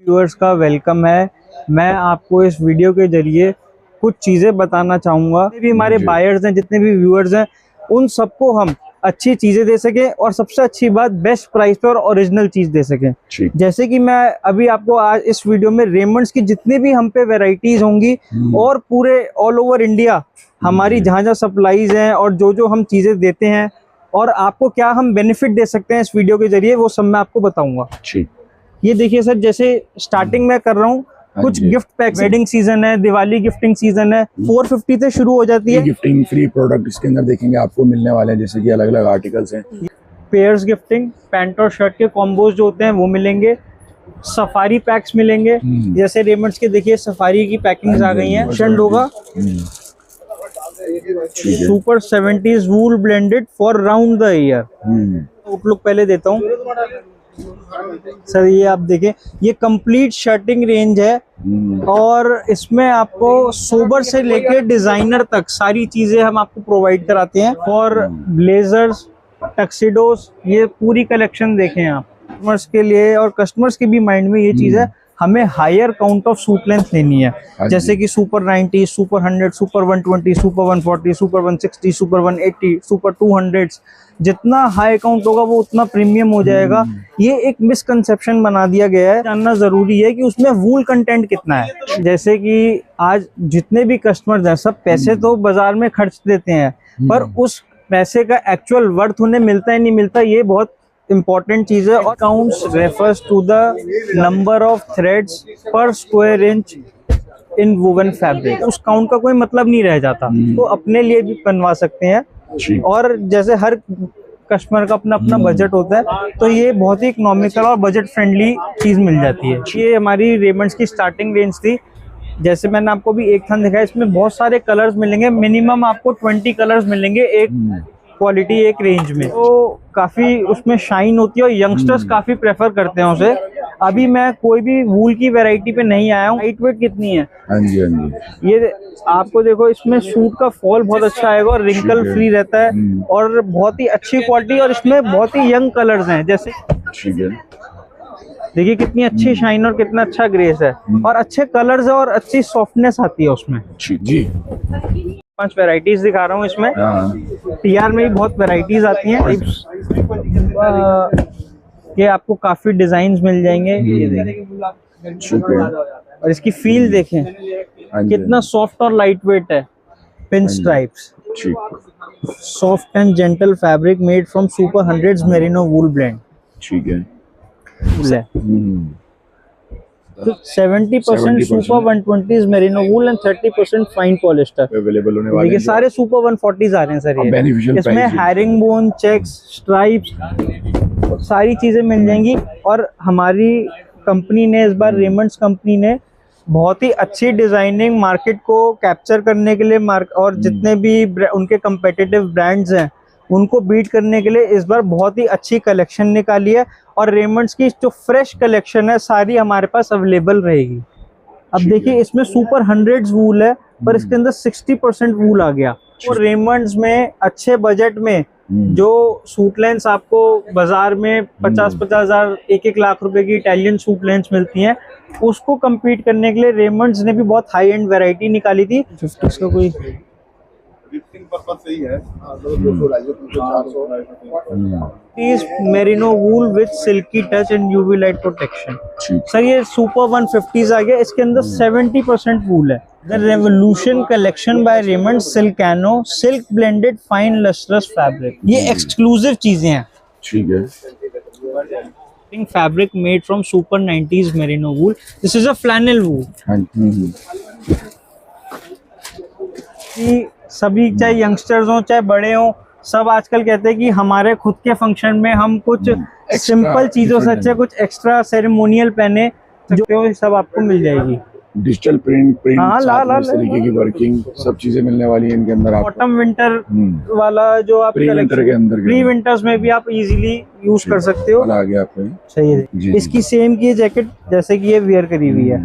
Viewers का welcome है। मैं आपको इस वीडियो के जरिए कुछ चीज़ें बताना चाहूँगा। जितने भी हमारे बायर्स हैं, जितने भी व्यूअर्स हैं, उन सबको हम अच्छी चीज़ें दे सकें और सबसे अच्छी बात बेस्ट प्राइस पे और ओरिजिनल चीज़ दे सकें। जैसे कि मैं अभी आपको आज इस वीडियो में रेमंड्स की जितनी भी हम पे वैरायटीज़ होंगी और पूरे ऑल ओवर इंडिया हमारी जहाँ सप्लाईज हैं और जो हम चीज़ें देते हैं और आपको क्या हम बेनिफिट दे सकते हैं इस वीडियो के जरिए, वो सब मैं आपको बताऊँगा। ये देखिए सर, जैसे स्टार्टिंग में कर रहा हूँ कुछ गिफ्ट पैक। वेडिंग सीजन है, दिवाली गिफ्टिंग सीजन है, 450 से शुरू हो जाती है। गिफ्टिंग फ्री प्रोडक्ट इसके अंदर देखेंगे आपको मिलने वाले हैं, जैसे कि अलग अलग आर्टिकल्स हैं। पेयर्स गिफ्टिंग, पैंट और शर्ट के कॉम्बोज जो होते हैं वो मिलेंगे। सफारी पैक्स मिलेंगे, जैसे रेमंड्स के देखिए सफारी की पैकिंग्स आ गई हैं। शंड होगा super 70s wool blended for round the year. Outlook पहले देता हूँ सर। ये आप देखें, ये कंप्लीट शर्टिंग रेंज है और इसमें आपको सोबर से लेके डिजाइनर तक सारी चीजें हम आपको प्रोवाइड कराते हैं। और ब्लेजर्स, टक्सिडोस, ये पूरी कलेक्शन देखें आप। कस्टमर्स के लिए और कस्टमर्स के भी माइंड में ये चीज है, हमें higher count of suit length लेनी है। जैसे कि super 90, super 100, super 120, super 140, super 160, super 180, super 200। जितना हाई काउंट होगा वो उतना प्रीमियम हो जाएगा। ये एक मिसकंसेप्शन बना दिया गया है। जानना जरूरी है कि उसमें वूल कंटेंट कितना है। जैसे कि आज जितने भी कस्टमर्स हैं, सब पैसे तो बाजार में खर्च देते हैं, पर उस पैसे का एक्चुअल वर्थ उन्हें मिलता है नहीं मिलता, ये बहुत इम्पोर्टेंट चीज है। और counts refers to the number of threads per square inch in woven fabric. उस काउंट का कोई मतलब नहीं रह जाता, तो अपने लिए भी बनवा सकते हैं। और जैसे हर कस्टमर का अपना अपना बजट होता है, तो ये बहुत ही इकोनॉमिकल और बजट फ्रेंडली चीज मिल जाती है। ये हमारी रेमंड्स की स्टार्टिंग रेंज थी। जैसे मैंने आपको भी एक थान दिखाया, इसमें बहुत सारे कलर्स मिलेंगे। मिनिमम आपको 20 कलर्स मिलेंगे एक क्वालिटी, एक रेंज में। तो काफी उसमें शाइन होती है और यंगस्टर्स काफी प्रेफर करते हैं उसे। अभी मैं कोई भी वूल की वैरायटी पे नहीं आया हूँ। लाइट वेट कितनी है? हाँ जी, हाँ जी। ये आपको देखो, इसमें सूट का फॉल बहुत अच्छा आएगा और रिंकल फ्री रहता है और बहुत ही अच्छी क्वालिटी। और इसमें बहुत ही यंग कलर्स हैं, जैसे देखिए कितनी अच्छी शाइन और कितना अच्छा ग्रेस है और अच्छे कलर्स है और अच्छी सॉफ्टनेस आती है उसमें। जी 5 वैरायटीज दिखा रहा हूँ इसमें। टीआर में भी बहुत वैरायटीज आती हैं। ये आपको काफी डिजाइन मिल जाएंगे। ये देखिए, और इसकी फील देखें कितना सॉफ्ट और लाइट वेट है। Pin stripes, soft and gentle fabric made from super 100s merino wool blend. ठीक है। 70% super 120s merino wool and 30% fine polyester available होने वाले हैं। सारे सुपर 140s आ रहे हैं सर। ये इसमें हैरिंग बोन, चेक्स, स्ट्राइप्स, सारी चीजें मिल जाएंगी। और हमारी कंपनी ने इस बार, रेमंड्स कंपनी ने बहुत ही अच्छी डिजाइनिंग मार्केट को कैप्चर करने के लिए और जितने भी उनके कंपेटिटिव ब्रांड्स हैं उनको बीट करने के लिए इस बार बहुत ही अच्छी कलेक्शन निकाली है। और रेमंड्स की जो फ्रेश कलेक्शन है सारी हमारे पास अवेलेबल रहेगी। अब देखिए, इसमें सुपर 100s वूल है, पर इसके अंदर 60% वूल आ गया। और रेमंड्स में अच्छे बजट में जो सूट लेंस आपको बाजार में 50-50 हजार, 1-1 लाख रुपए की इटालियन सूट लेंस मिलती हैं, उसको compete करने के लिए रेमंड्स ने भी बहुत हाई एंड वैरायटी निकाली थी। 50 का कोई गिफ्टिंग पर्पस से ही है। Merino wool with silky touch and UV light protection. Sir ये सुपर 150s आ गया। इसके अंदर 70% वूल है। The revolution collection by Raymond Silkano, silk blended fine lustrous fabric. ये एक्सक्लूसिव चीजें हैं। ठीक है। Fabric made from super 90s merino wool. This is a flannel wool. सभी, चाहे यंगस्टर्स हो चाहे बड़े हो, सब आजकल कहते हैं कि हमारे खुद के फंक्शन में हम कुछ सिंपल चीजों से अच्छा कुछ एक्स्ट्रा सेरेमोनियल पहने, जो सब आपको मिल जाएगी। डिजिटल प्रिंट इस तरीके की वर्किंग सब चीजें मिलने वाली है इनके अंदर। ऑटम विंटर वाला जो आप प्री विंटर के अंदर, प्री विंटर्स में भी आप इजीली यूज कर सकते हो। आ गया आपको। सही है। इसकी सेम की जैकेट जैसे कि ये वेयर करी हुई है।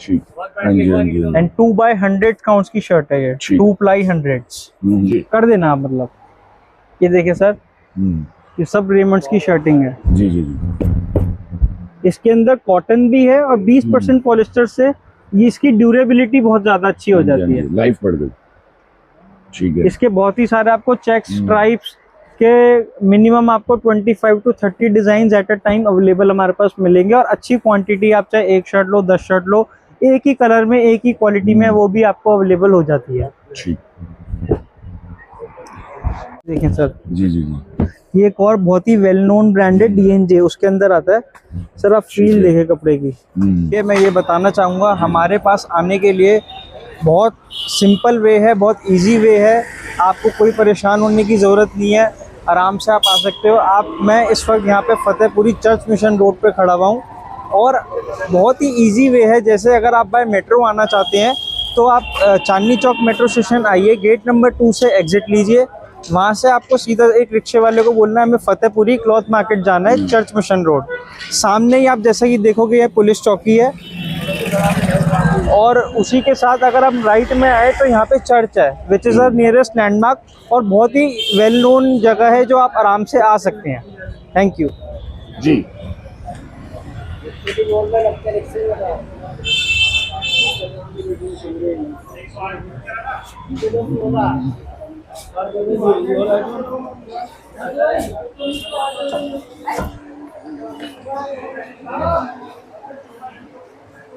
एंड 2x100 काउंट्स की शर्ट है ये। 2 ply 100s कर देना मतलब। ये देखिए सर, ये सब रेमंड्स की शर्टिंग है। जी जी जी। इसके अंदर कॉटन भी है और 20% पॉलिस्टर से ये इसकी ड्यूरेबिलिटी बहुत ज्यादा अच्छी हो जाती है। लाइफ बढ़ गई। ठीक है। इसके बहुत ही सारे आपको चेक्स स्ट्राइप्स के मिनिमम आपको 25 to 30 design at a time available हमारे पास मिलेंगे, और अच्छी क्वांटिटी, आप चाहे 1 शर्ट लो 10 शर्ट लो, एक ही कलर में एक ही क्वालिटी में वो भी आपको अवेलेबल हो जाती है। ठीक। देखें सर, जी जी जी, ये एक और बहुत ही वेल नोन ब्रांड है DNJ, उसके अंदर आता है। सर आप फील देखें कपड़े की। ये मैं ये बताना चाहूँगा, हमारे पास आने के लिए बहुत सिंपल वे है, बहुत इजी वे है, आपको कोई परेशान होने की ज़रूरत नहीं है, आराम से आप आ सकते हो। मैं इस वक्त यहाँ पे फतेहपुरी चर्च मिशन रोड पे खड़ा हुआ हूँ, और बहुत ही इजी वे है। जैसे अगर आप बाय मेट्रो आना चाहते हैं तो आप चांदनी चौक मेट्रो स्टेशन आइए, गेट नंबर 2 से एग्जिट लीजिए, वहाँ से आपको सीधा एक रिक्शे वाले को बोलना है हमें फतेहपुरी क्लॉथ मार्केट जाना है, चर्च मिशन रोड। सामने ही आप जैसा कि देखोगे ये पुलिस चौकी है, और उसी के साथ अगर आप राइट में आए तो यहाँ पे चर्च है, which is our nearest landmark, और बहुत ही वेल नोन जगह है जो आप आराम से आ सकते हैं। थैंक यू जी।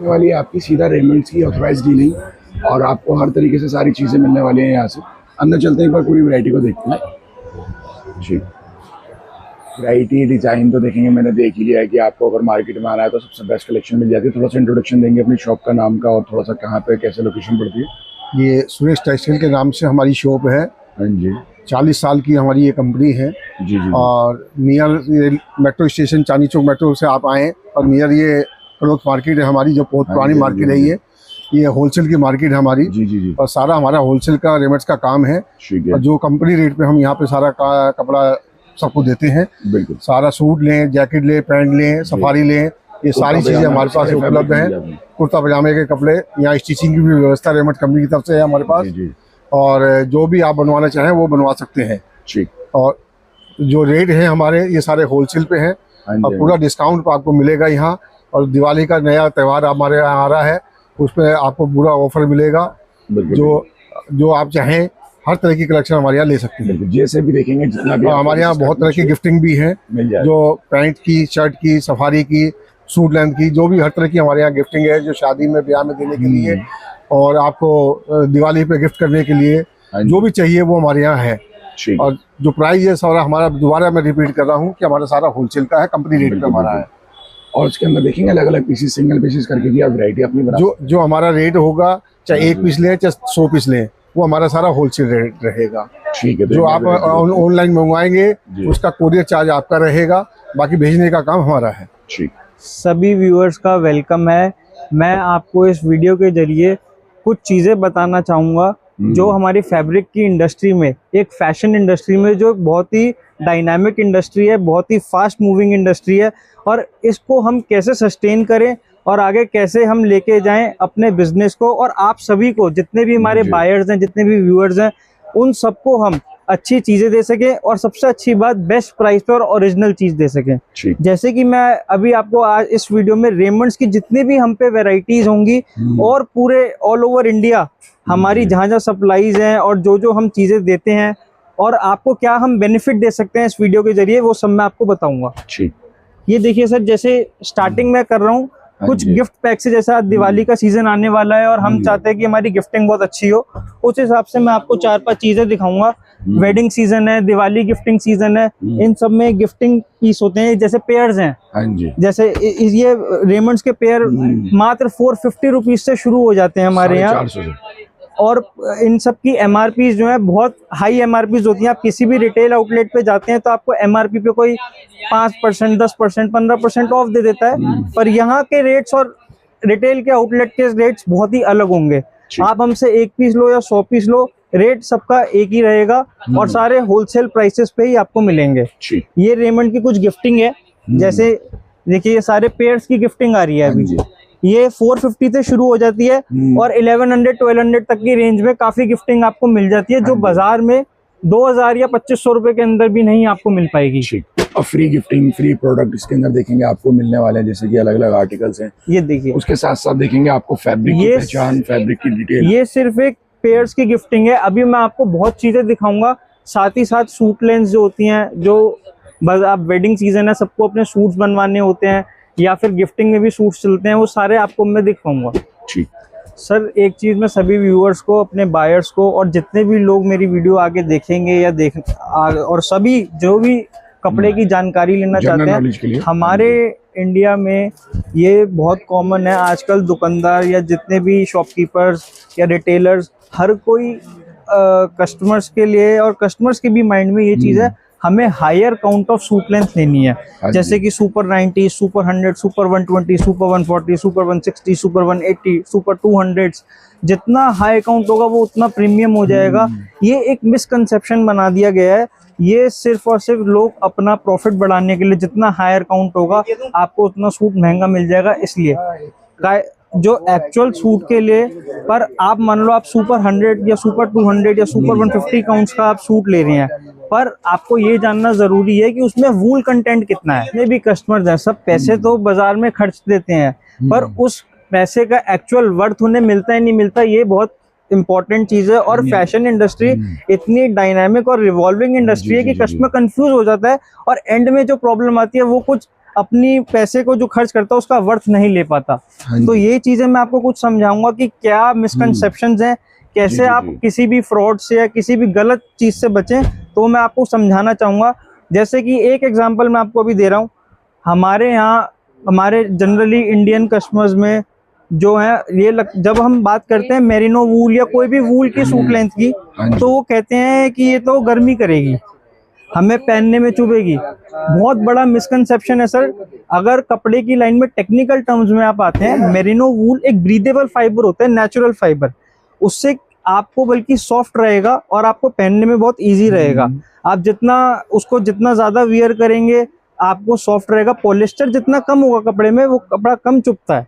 वाली आपकी सीधा रेमंड्स की ऑथराइज डीलिंग, और आपको हर तरीके से सारी चीज़ें मिलने वाली हैं यहाँ से। अंदर चलते हैं, एक बार पूरी वैरायटी को देखते हैं। जी, वैरायटी डिज़ाइन तो देखेंगे, मैंने देख ही लिया है कि आपको अगर मार्केट में आना है तो सबसे बेस्ट कलेक्शन मिल जाती है। थोड़ा सा इंट्रोडक्शन देंगे अपनी शॉप का नाम का, और थोड़ा सा कहाँ पे कैसे लोकेशन पड़ती है। ये सुरेश टेक्सटाइल के नाम से हमारी शॉप है। हाँ जी। 40 साल की हमारी ये कंपनी है। जी जी। और near metro station Chandni Chowk metro से आप आएँ, और नियर ये क्लॉथ मार्केट है हमारी, जो बहुत पुरानी मार्केट है। ये होलसेल की मार्केट है हमारी। जी जी जी। और सारा हमारा होलसेल का रेमंड्स का काम है। ठीक है। और जो कंपनी रेट पे हम यहाँ पे सारा कपड़ा सबको देते हैं। बिल्कुल। सारा सूट लें, जैकेट लें, पैंट लें, सफारी लें, ये सारी चीज़ें हमारे पास उपलब्ध हैं। कुर्ता पजामे के कपड़े, यहाँ स्टिचिंग की भी व्यवस्था रेमंड कंपनी की तरफ से है हमारे पास। जी। और जो भी आप बनवाना चाहें वो बनवा सकते हैं। ठीक। और जो रेट है हमारे, ये सारे होलसेल पे हैं, और पूरा डिस्काउंट आपको मिलेगा यहाँ। और दिवाली का नया त्यौहार हमारे यहाँ आ रहा है, उसमें आपको पूरा ऑफर मिलेगा। जो आप चाहें हर तरह की कलेक्शन हमारे यहाँ ले सकते हैं। जैसे भी देखेंगे, जितना भी हमारे यहाँ बहुत तरह की गिफ्टिंग भी है, जो पैंट की, शर्ट की, सफारी की, सूट लेंथ की, जो भी हर तरह की हमारे यहाँ गिफ्टिंग है, जो शादी में ब्याह में देने के लिए, और आपको दिवाली पे गिफ्ट करने के लिए जो भी चाहिए वो हमारे यहाँ है। और जो प्राइस है सारा हमारा, दोबारा मैं रिपीट कर रहा हूँ कि हमारा सारा होलसेल का है, कंपनी रेट पे हमारा है। और उसके अंदर देखेंगे अलग अलग पीसेस, सिंगल पीसेस करके भी आप वैरायटी अपनी बना। जो हमारा रेट होगा, चाहे 1 पीस लें चाहे 100 पीस लें, वो हमारा सारा होलसेल रेट रहेगा। ठीक है। जो आप ऑनलाइन मंगवाएंगे उसका कोरियर चार्ज आपका रहेगा, बाकी भेजने का काम हमारा है। ठीक। सभी व्यूअर्स का वेलकम है। मैं आपको इस वीडियो के जरिए कुछ चीज़ें बताना चाहूँगा जो हमारी फैब्रिक की इंडस्ट्री में, एक फैशन इंडस्ट्री में, जो बहुत ही डायनामिक इंडस्ट्री है, बहुत ही फास्ट मूविंग इंडस्ट्री है, और इसको हम कैसे सस्टेन करें और आगे कैसे हम लेके जाएं अपने बिजनेस को, और आप सभी को, जितने भी हमारे बायर्स हैं, जितने भी व्यूअर्स हैं, उन सबको हम अच्छी चीज़ें दे सकें, और सबसे अच्छी बात बेस्ट प्राइस पे और ओरिजिनल चीज़ दे सकें। जैसे कि मैं अभी आपको आज इस वीडियो में रेमंड्स की जितनी भी हम पे वैरायटीज होंगी, और पूरे ऑल ओवर इंडिया हमारी जहाँ जहाँ सप्लाईज हैं, और जो हम चीज़ें देते हैं, और आपको क्या हम बेनिफिट दे सकते हैं इस वीडियो के जरिए, वो सब मैं आपको बताऊंगा। ये देखिए सर, जैसे स्टार्टिंग में कर रहा हूँ कुछ गिफ्ट पैक से। जैसा दिवाली का सीजन आने वाला है और हम चाहते हैं कि हमारी गिफ्टिंग बहुत अच्छी हो, उस हिसाब से मैं आपको 4-5 चीजें दिखाऊंगा। वेडिंग सीजन है, दिवाली गिफ्टिंग सीजन है, इन सब में गिफ्टिंग पीस होते हैं। जैसे पेयर्स हैं, जैसे ये रेमंड्स के पेयर मात्र 450 रुपीज से शुरू हो जाते हैं हमारे यहाँ, और इन सब की MRP जो है बहुत हाई MRP होती हैं। आप किसी भी रिटेल आउटलेट पे जाते हैं तो आपको MRP पे कोई 5%, 10%, 15% ऑफ दे देता है, पर यहाँ के रेट्स और रिटेल के आउटलेट के रेट्स बहुत ही अलग होंगे। आप हमसे 1 पीस लो या 100 पीस लो, रेट सबका एक ही रहेगा, और सारे होलसेल प्राइसेस पे ही आपको मिलेंगे। ये रेमंड की कुछ गिफ्टिंग है, जैसे देखिए ये सारे पेयर्स की गिफ्टिंग आ रही है अभी। ये 450 से शुरू हो जाती है, और 1100-1200 तक की रेंज में काफी गिफ्टिंग आपको मिल जाती है, जो बाजार में 2000 या 2500 रुपए के अंदर भी नहीं आपको मिल पाएगी। और फ्री गिफ्टिंग, फ्री प्रोडक्ट इसके अंदर देखेंगे आपको मिलने वाले हैं, जैसे कि अलग अलग आर्टिकल्स हैं। ये देखिए, उसके साथ साथ देखेंगे आपको फैब्रिक की पहचान, फैब्रिक की डिटेल। ये सिर्फ एक पेयर्स की गिफ्टिंग है। अभी मैं आपको बहुत चीजें दिखाऊंगा, साथ ही साथ सूट लेंस जो होती हैं, जो बस आप वेडिंग सीजन है, सबको अपने सूट्स बनवाने होते हैं या फिर गिफ्टिंग में भी सूट्स चलते हैं, वो सारे आपको मैं दिखाऊंगा। ठीक सर, एक चीज मैं सभी व्यूअर्स को, अपने बायर्स को और जितने भी लोग मेरी वीडियो आगे देखेंगे या और सभी जो भी कपड़े की जानकारी लेना चाहते हैं, हमारे इंडिया में ये बहुत कॉमन है आजकल। दुकानदार या जितने भी शॉपकीपर्स या रिटेलर्स, हर कोई कस्टमर्स के लिए और कस्टमर्स के भी माइंड में ये चीज़ है, हमें higher count of suit length लेनी है, जैसे कि super 90, super 100, super 120, super 140, super 160, super 180, super 200। जितना हाई काउंट होगा वो उतना प्रीमियम हो जाएगा। ये एक मिसकंसेप्शन बना दिया गया है। ये सिर्फ और सिर्फ लोग अपना प्रॉफिट बढ़ाने के लिए, जितना हायर काउंट होगा आपको उतना सूट महंगा मिल जाएगा, इसलिए जो एक्चुअल सूट के लिए। पर आप मान लो आप सुपर 100 या सुपर 200 या सुपर 150 काउंट्स का आप सूट ले रहे हैं, पर आपको ये जानना जरूरी है कि उसमें वूल कंटेंट कितना है। जितने भी कस्टमर्स हैं, सब पैसे तो बाजार में खर्च देते हैं, पर उस पैसे का एक्चुअल वर्थ उन्हें मिलता है नहीं मिलता, ये बहुत इंपॉर्टेंट चीज है। और फैशन इंडस्ट्री इतनी डायनामिक और रिवॉल्विंग इंडस्ट्री है कि कस्टमर कंफ्यूज हो जाता है और एंड में जो प्रॉब्लम आती है वो कुछ अपनी पैसे को जो खर्च करता है उसका वर्थ नहीं ले पाता। तो ये चीजें मैं आपको कुछ समझाऊंगा कि क्या मिसकंसेप्शंस हैं, कैसे आप किसी भी फ्रॉड से या किसी भी गलत चीज से बचें, तो मैं आपको समझाना चाहूंगा। जैसे कि एक एग्जांपल मैं आपको अभी दे रहा हूँ, हमारे यहाँ हमारे जनरली इंडियन कस्टमर्स में जो है ये जब हम बात करते हैं मेरिनो वूल या कोई भी वूल की सूट लेंथ की, तो वो कहते हैं कि ये तो गर्मी करेगी, हमें पहनने में चुभेगी। बहुत बड़ा मिसकंसेप्शन है सर। अगर कपड़े की लाइन में टेक्निकल टर्म्स में आप आते हैं, मेरिनो वूल एक ब्रीदेबल फाइबर होता है, नेचुरल फाइबर। उससे आपको बल्कि सॉफ्ट रहेगा और आपको पहनने में बहुत इजी रहेगा। आप जितना ज्यादा वियर करेंगे आपको सॉफ्ट रहेगा। पॉलिस्टर जितना कम होगा कपड़े में, वो कपड़ा कम चुभता है।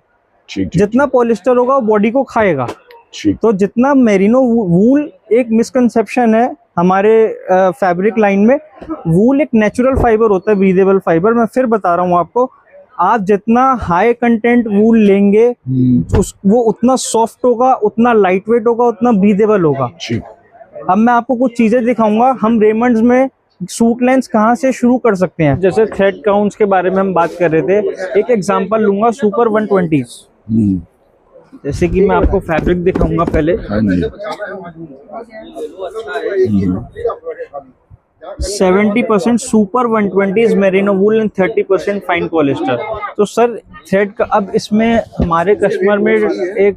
जितना पॉलिस्टर होगा वो बॉडी को खाएगा। तो जितना मेरिनो वूल, एक मिसकंसेप्शन है हमारे फैब्रिक लाइन में, वूल एक नेचुरल फाइबर होता है, ब्रीदेबल फाइबर। मैं फिर बता रहा हूँ आपको, आप जितना हाई कंटेंट वूल लेंगे वो उतना सॉफ्ट होगा, उतना लाइट वेट होगा, उतना ब्रीदेबल होगा। अब मैं आपको कुछ चीजें दिखाऊंगा। हम रेमंड्स में सूट लेंथ कहाँ से शुरू कर सकते हैं। जैसे थ्रेड काउंट्स के बारे में हम बात कर रहे थे, एक एग्जांपल लूंगा सुपर 120। जैसे कि मैं आपको फैब्रिक दिखाऊंगा पहले। 70% super 120 merino wool and 30% fine polyester. तो सर थ्रेड का, अब इसमें हमारे कस्टमर में एक,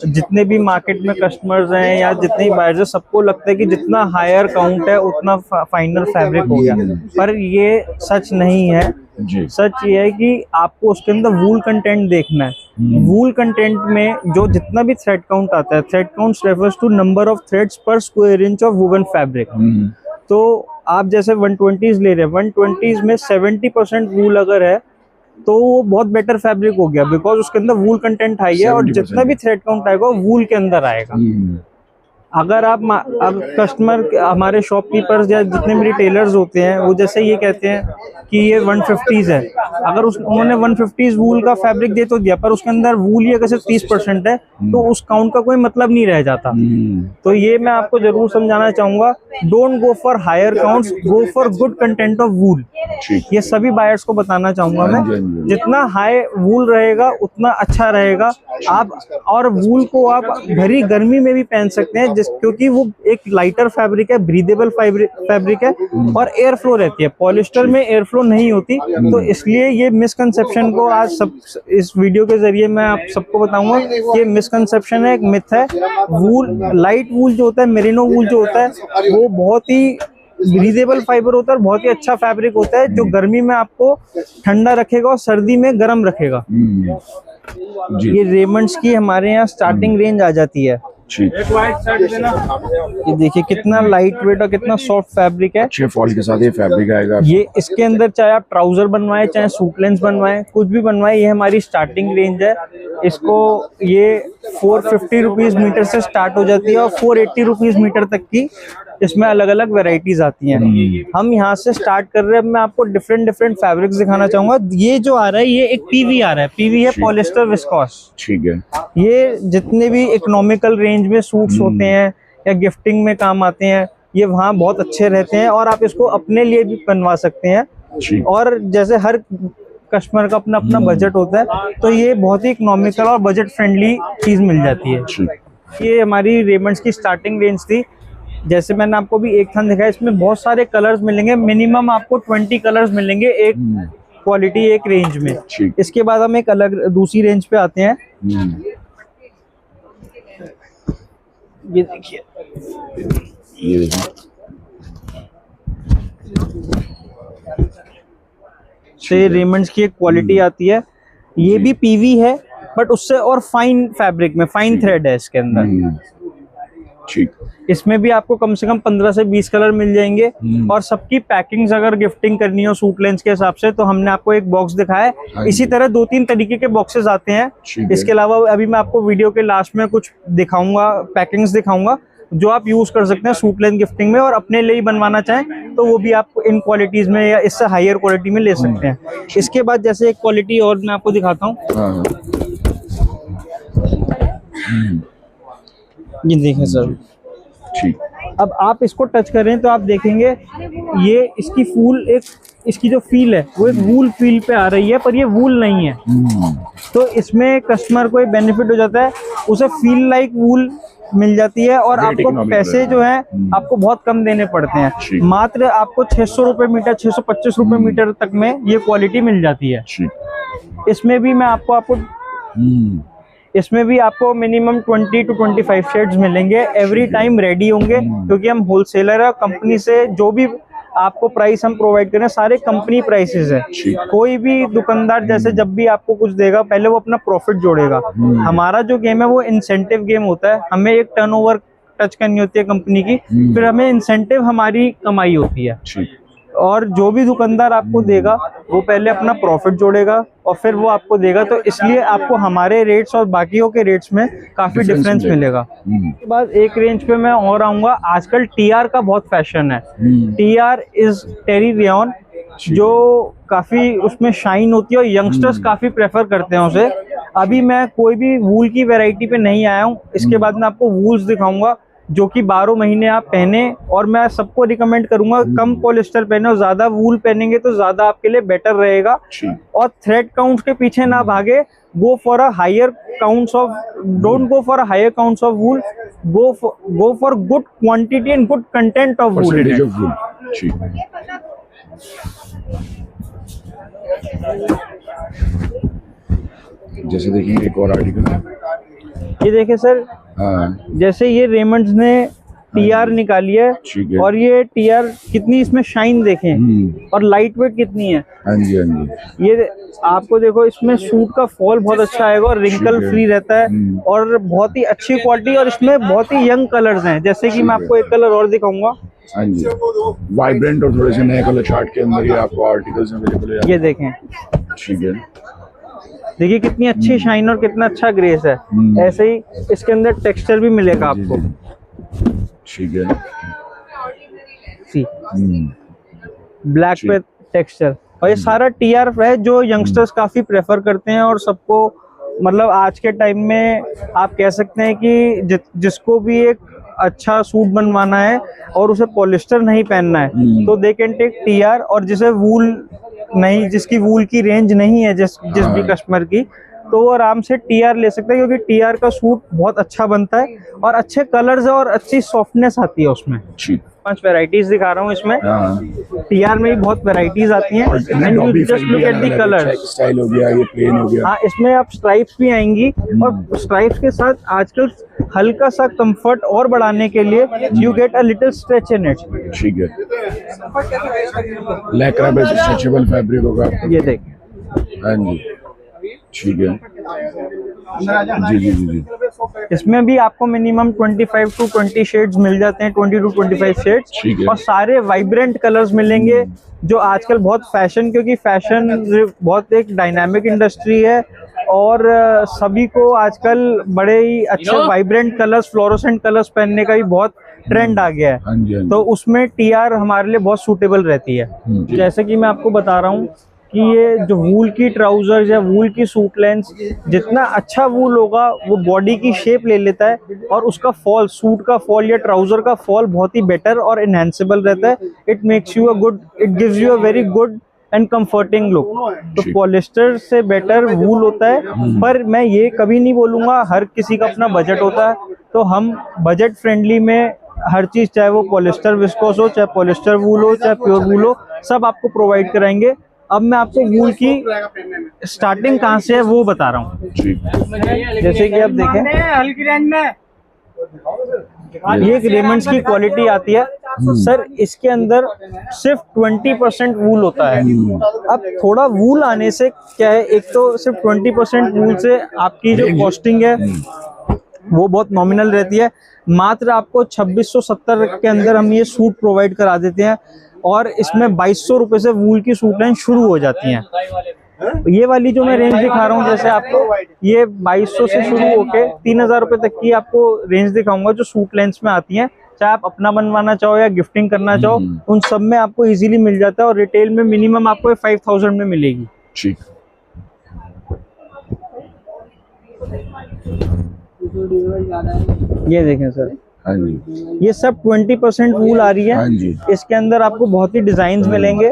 जितने भी मार्केट में कस्टमर्स हैं या जितने भी बायर्स हैं, सबको लगता है कि जितना हायर काउंट है उतना फाइनर फैब्रिक हो गया, पर ये सच नहीं है। सच ये है कि आपको उसके अंदर वूल कंटेंट देखना है। वूल कंटेंट में जो जितना भी थ्रेड काउंट आता है, thread count refers to number of threads per square inch of woven fabric. तो आप जैसे 120s ले रहे हैं, 120s में 70% वूल अगर है तो वो बहुत बेटर फैब्रिक हो गया, बिकॉज उसके अंदर वूल कंटेंट हाई है और जितना भी थ्रेड काउंट आएगा वूल के अंदर आएगा। अगर आप अब कस्टमर, हमारे शॉपकीपर्स या जितने भी रिटेलर्स होते हैं, वो जैसे ये कहते हैं कि ये 150s है, अगर उन्होंने 150s वूल का फैब्रिक दे तो दिया, पर उसके अंदर वूल ही अगर सिर्फ 30% है तो उस काउंट का कोई मतलब नहीं रह जाता। तो ये मैं आपको जरूर समझाना चाहूंगा, don't go for higher counts, go for good content of wool. ये सभी बायर्स को बताना चाहूंगा मैं, जितना हाई वूल रहेगा उतना अच्छा रहेगा। आप और वूल को आप भरी गर्मी में भी पहन सकते हैं, क्योंकि वो एक लाइटर फैब्रिक है, ब्रीदेबल फैब्रिक है और एयर फ्लो रहती है। पॉलिस्टर में एयर फ्लो नहीं होती, तो इसलिए ये मिसकंसेप्शन को आज सब इस वीडियो के जरिए मैं आप सबको बताऊंगा। ये मिसकंसेप्शन है, एक मिथ है। वूल, लाइट वूल जो होता है, मेरिनो वूल जो होता है, वो बहुत ही ब्रीदेबल फाइबर होता है और बहुत ही अच्छा फैब्रिक होता है, जो गर्मी में आपको ठंडा रखेगा और सर्दी में गर्म रखेगा। ये रेमंड्स की हमारे यहाँ स्टार्टिंग रेंज आ जाती है। ये देखिए कितना लाइट वेट और कितना सॉफ्ट फैब्रिक है। अच्छे फॉल के साथ ये फैब्रिक आएगा। ये इसके अंदर चाहे आप ट्राउजर बनवाएं, चाहे सूट लेंस बनवाएं, कुछ भी बनवाएं, ये हमारी स्टार्टिंग रेंज है। इसको ये 450 रुपीज मीटर से स्टार्ट हो जाती है और 480 रुपीज मीटर तक की इसमें अलग अलग वेराइटीज आती हैं। हम यहाँ से स्टार्ट कर रहे हैं। अब मैं आपको डिफरेंट डिफरेंट फैब्रिक्स दिखाना चाहूंगा। ये जो आ रहा है ये एक पीवी आ रहा है। पीवी है पॉलिस्टर विस्कोस। ठीक है। ये जितने भी इकोनॉमिकल रेंज में सूट्स होते हैं या गिफ्टिंग में काम आते हैं, ये वहाँ बहुत अच्छे रहते हैं और आप इसको अपने लिए भी बनवा सकते हैं। और जैसे हर कस्टमर का अपना अपना बजट होता है, तो ये बहुत ही इकोनॉमिकल और बजट फ्रेंडली चीज मिल जाती है। ये हमारी रेमंड्स की स्टार्टिंग रेंज थी। जैसे मैंने आपको भी एक थान दिखाया, इसमें बहुत सारे कलर्स मिलेंगे। मिनिमम आपको 20 कलर्स मिलेंगे एक क्वालिटी एक रेंज में। इसके बाद हम एक अलग दूसरी रेंज पे आते हैं। ये देखिए, ये रेमंड्स की एक क्वालिटी आती है। ये भी पीवी है बट उससे और फाइन फैब्रिक में, फाइन थ्रेड है इसके अंदर। ठीक। इसमें भी आपको कम से कम 15 से 20 कलर मिल जाएंगे। और सबकी पैकिंग्स अगर गिफ्टिंग करनी हो सूट लेंस के हिसाब से, तो हमने आपको एक बॉक्स दिखाया है। इसी तरह 2-3 तरीके के बॉक्सेस आते हैं। इसके अलावा अभी मैं आपको वीडियो के लास्ट में कुछ दिखाऊंगा, पैकिंग्स दिखाऊंगा जो आप यूज कर सकते हैं सूट लेंस गिफ्टिंग में। और अपने लिए ही बनवाना चाहें तो वो भी आप इन क्वालिटीज में या इससे हायर क्वालिटी में ले सकते हैं। इसके बाद जैसे एक क्वालिटी और मैं आपको दिखाता हूँ। ये देखें सर। ठीक। अब आप इसको टच करें तो आप देखेंगे ये इसकी फूल एक इसकी जो फील है वो एक वूल फील पे आ रही है, पर ये वूल नहीं है। तो इसमें कस्टमर को एक बेनिफिट हो जाता है, उसे फील लाइक वूल मिल जाती है। और आपको पैसे जो है आपको बहुत कम देने पड़ते हैं। मात्र आपको 600 रुपए मीटर, 625 रुपए मीटर तक में ये क्वालिटी मिल जाती है। इसमें भी मैं इसमें भी आपको मिनिमम 20 to 25 शेड्स मिलेंगे। एवरी टाइम रेडी होंगे, क्योंकि हम होलसेलर है। कंपनी से जो भी आपको प्राइस हम प्रोवाइड करें सारे कंपनी प्राइसेस है। कोई भी दुकानदार जैसे जब भी आपको कुछ देगा पहले वो अपना प्रॉफिट जोड़ेगा। हमारा जो गेम है वो इंसेंटिव गेम होता है। हमें एक टर्नओवर टच करनी होती है कंपनी की, फिर हमें इंसेंटिव हमारी कमाई होती है। और जो भी दुकानदार आपको देगा वो पहले अपना प्रॉफिट जोड़ेगा और फिर वो आपको देगा। तो इसलिए आपको हमारे रेट्स और बाकियों के रेट्स में काफी डिफरेंस मिलेगा। उसके बाद एक रेंज पे मैं और आऊंगा। आजकल टीआर का बहुत फैशन है। टीआर इज टेरी रेयन, जो काफी उसमें शाइन होती है और यंगस्टर्स काफी प्रेफर करते हैं उसे। अभी मैं कोई भी वूल की वैरायटी पे नहीं आया हूँ। इसके बाद मैं आपको वूल्स दिखाऊंगा जो कि 12 महीने आप पहने। और मैं सबको रिकमेंड करूंगा कम पॉलिस्टर पहने और ज्यादा वूल पहनेंगे तो ज्यादा आपके लिए बेटर रहेगा। और थ्रेड काउंट्स के पीछे ना भागे। Go for a higher counts of, don't go for a higher counts of wool, go for good quantity and good content of wool. जैसे देखिए एक और आर्टिकल, ये देखे सर। जैसे ये रेमंड्स ने टीआर निकाली है और ये टीआर कितनी इसमें शाइन देखें और लाइट वेट कितनी है। हाँ जी, हाँ जी। ये आपको देखो इसमें सूट का फॉल बहुत अच्छा आएगा और रिंकल फ्री रहता है और बहुत ही अच्छी क्वालिटी। और इसमें बहुत ही यंग कलर्स हैं। जैसे कि मैं आपको एक कलर और दिखाऊंगा। हाँ जी, वाइब्रेंट और थोड़े से नए कलर चार्ट के अंदर ये आपको आर्टिकल्स अवेलेबल है। ये देखें, ठीक है। देखिए कितनी अच्छी शाइन और कितना अच्छा ग्रेस है। ऐसे ही इसके अंदर टेक्सचर भी मिलेगा आपको। ठीक है। ब्लैक पे टेक्सचर। और ये सारा टीआर है जो यंगस्टर्स काफी प्रेफर करते हैं। और सबको मतलब आज के टाइम में आप कह सकते हैं कि जिसको भी एक अच्छा सूट बनवाना है और उसे पॉलिस्टर नहीं पहनना है तो दे कैन टेक टीआर। और जिसे वूल नहीं, जिसकी वूल की रेंज नहीं है जिस भी कस्टमर की, तो वो आराम से टीआर ले सकते हैं। क्योंकि टीआर का सूट बहुत अच्छा बनता है और अच्छे कलर्स है और अच्छी सॉफ्टनेस आती है उसमें। 5 वैरायटीज दिखा रहा हूँ इसमें। टीआर में भी बहुत वैरायटीज आती हैं। And you just look at the colour. Style हो गया, ये प्लेन हो गया। हाँ, इसमें आप स्ट्राइप्स भी आएंगी और स्ट्राइप्स के साथ आजकल हल्का सा कंफर्ट और बढ़ाने के लिए you get a little stretch in it. ठीक है। लैक्रा बेस स्ट्रेचेबल फैब्रिक होगा। ये देखिए। हाँ जी, ठीक है। जी जी जी जी। इसमें भी आपको मिनिमम 25 to 20 शेड्स मिल जाते हैं। 20 to 25 शेड्स। और सारे वाइब्रेंट कलर्स मिलेंगे जो आजकल बहुत फैशन, क्योंकि फैशन बहुत एक डायनामिक इंडस्ट्री है और सभी को आजकल बड़े ही अच्छे वाइब्रेंट कलर्स, फ्लोरोसेंट कलर्स पहनने का भी बहुत ट्रेंड आ गया है, हाँ जी, हाँ जी। तो उसमें टीआर हमारे लिए बहुत सूटेबल रहती है। जैसे कि मैं आपको बता रहा हूँ कि ये जो वूल की ट्राउजर्स या वूल की सूट लेंस, जितना अच्छा वूल होगा वो बॉडी की शेप ले लेता है और उसका फॉल, सूट का फॉल या ट्राउजर का फॉल बहुत ही बेटर और एनहांसेबल रहता है। It makes you a good, it gives you a very good and comforting look. तो पॉलिस्टर से बेटर वूल होता है, पर मैं ये कभी नहीं बोलूँगा, हर किसी का अपना बजट होता है, तो हम बजट फ्रेंडली में हर चीज़, चाहे वो पॉलिस्टर विस्कोस हो, चाहे पॉलिस्टर वूल हो, चाहे प्योर वूल हो, सब आपको प्रोवाइड कराएंगे। अब मैं आपको वूल की स्टार्टिंग कहाँ से है वो बता रहा हूँ। जैसे कि आप देखें, हल्की रेंज में ये एक रेमंड्स की क्वालिटी आती है सर। इसके अंदर सिर्फ 20% वूल होता है। अब थोड़ा वूल आने से क्या है, एक तो सिर्फ 20% वूल से आपकी जो कॉस्टिंग है वो बहुत नॉमिनल रहती है। मात्र आपको 2670 के अंदर हम ये सूट प्रोवाइड करा देते हैं और इसमें 2200 रुपए से वूल की सूट लाइन शुरू हो जाती हैं। ये वाली जो मैं रेंज दिखा रहा हूँ, जैसे आपको ये 2200 से शुरू होके 3000 रुपए तक की आपको रेंज दिखाऊंगा जो सूट लेंस में आती हैं। चाहे आप अपना बनवाना चाहो या गिफ्टिंग करना चाहो, उन सब में आपको इजीली मिल जाता है और रिटेल में मिनिमम आपको 5000 में मिलेगी। ठीक। ये देखें सर, हाँ जी, ये सब 20% वूल आ रही है। हाँ जी। इसके अंदर आपको बहुत ही डिजाइन मिलेंगे।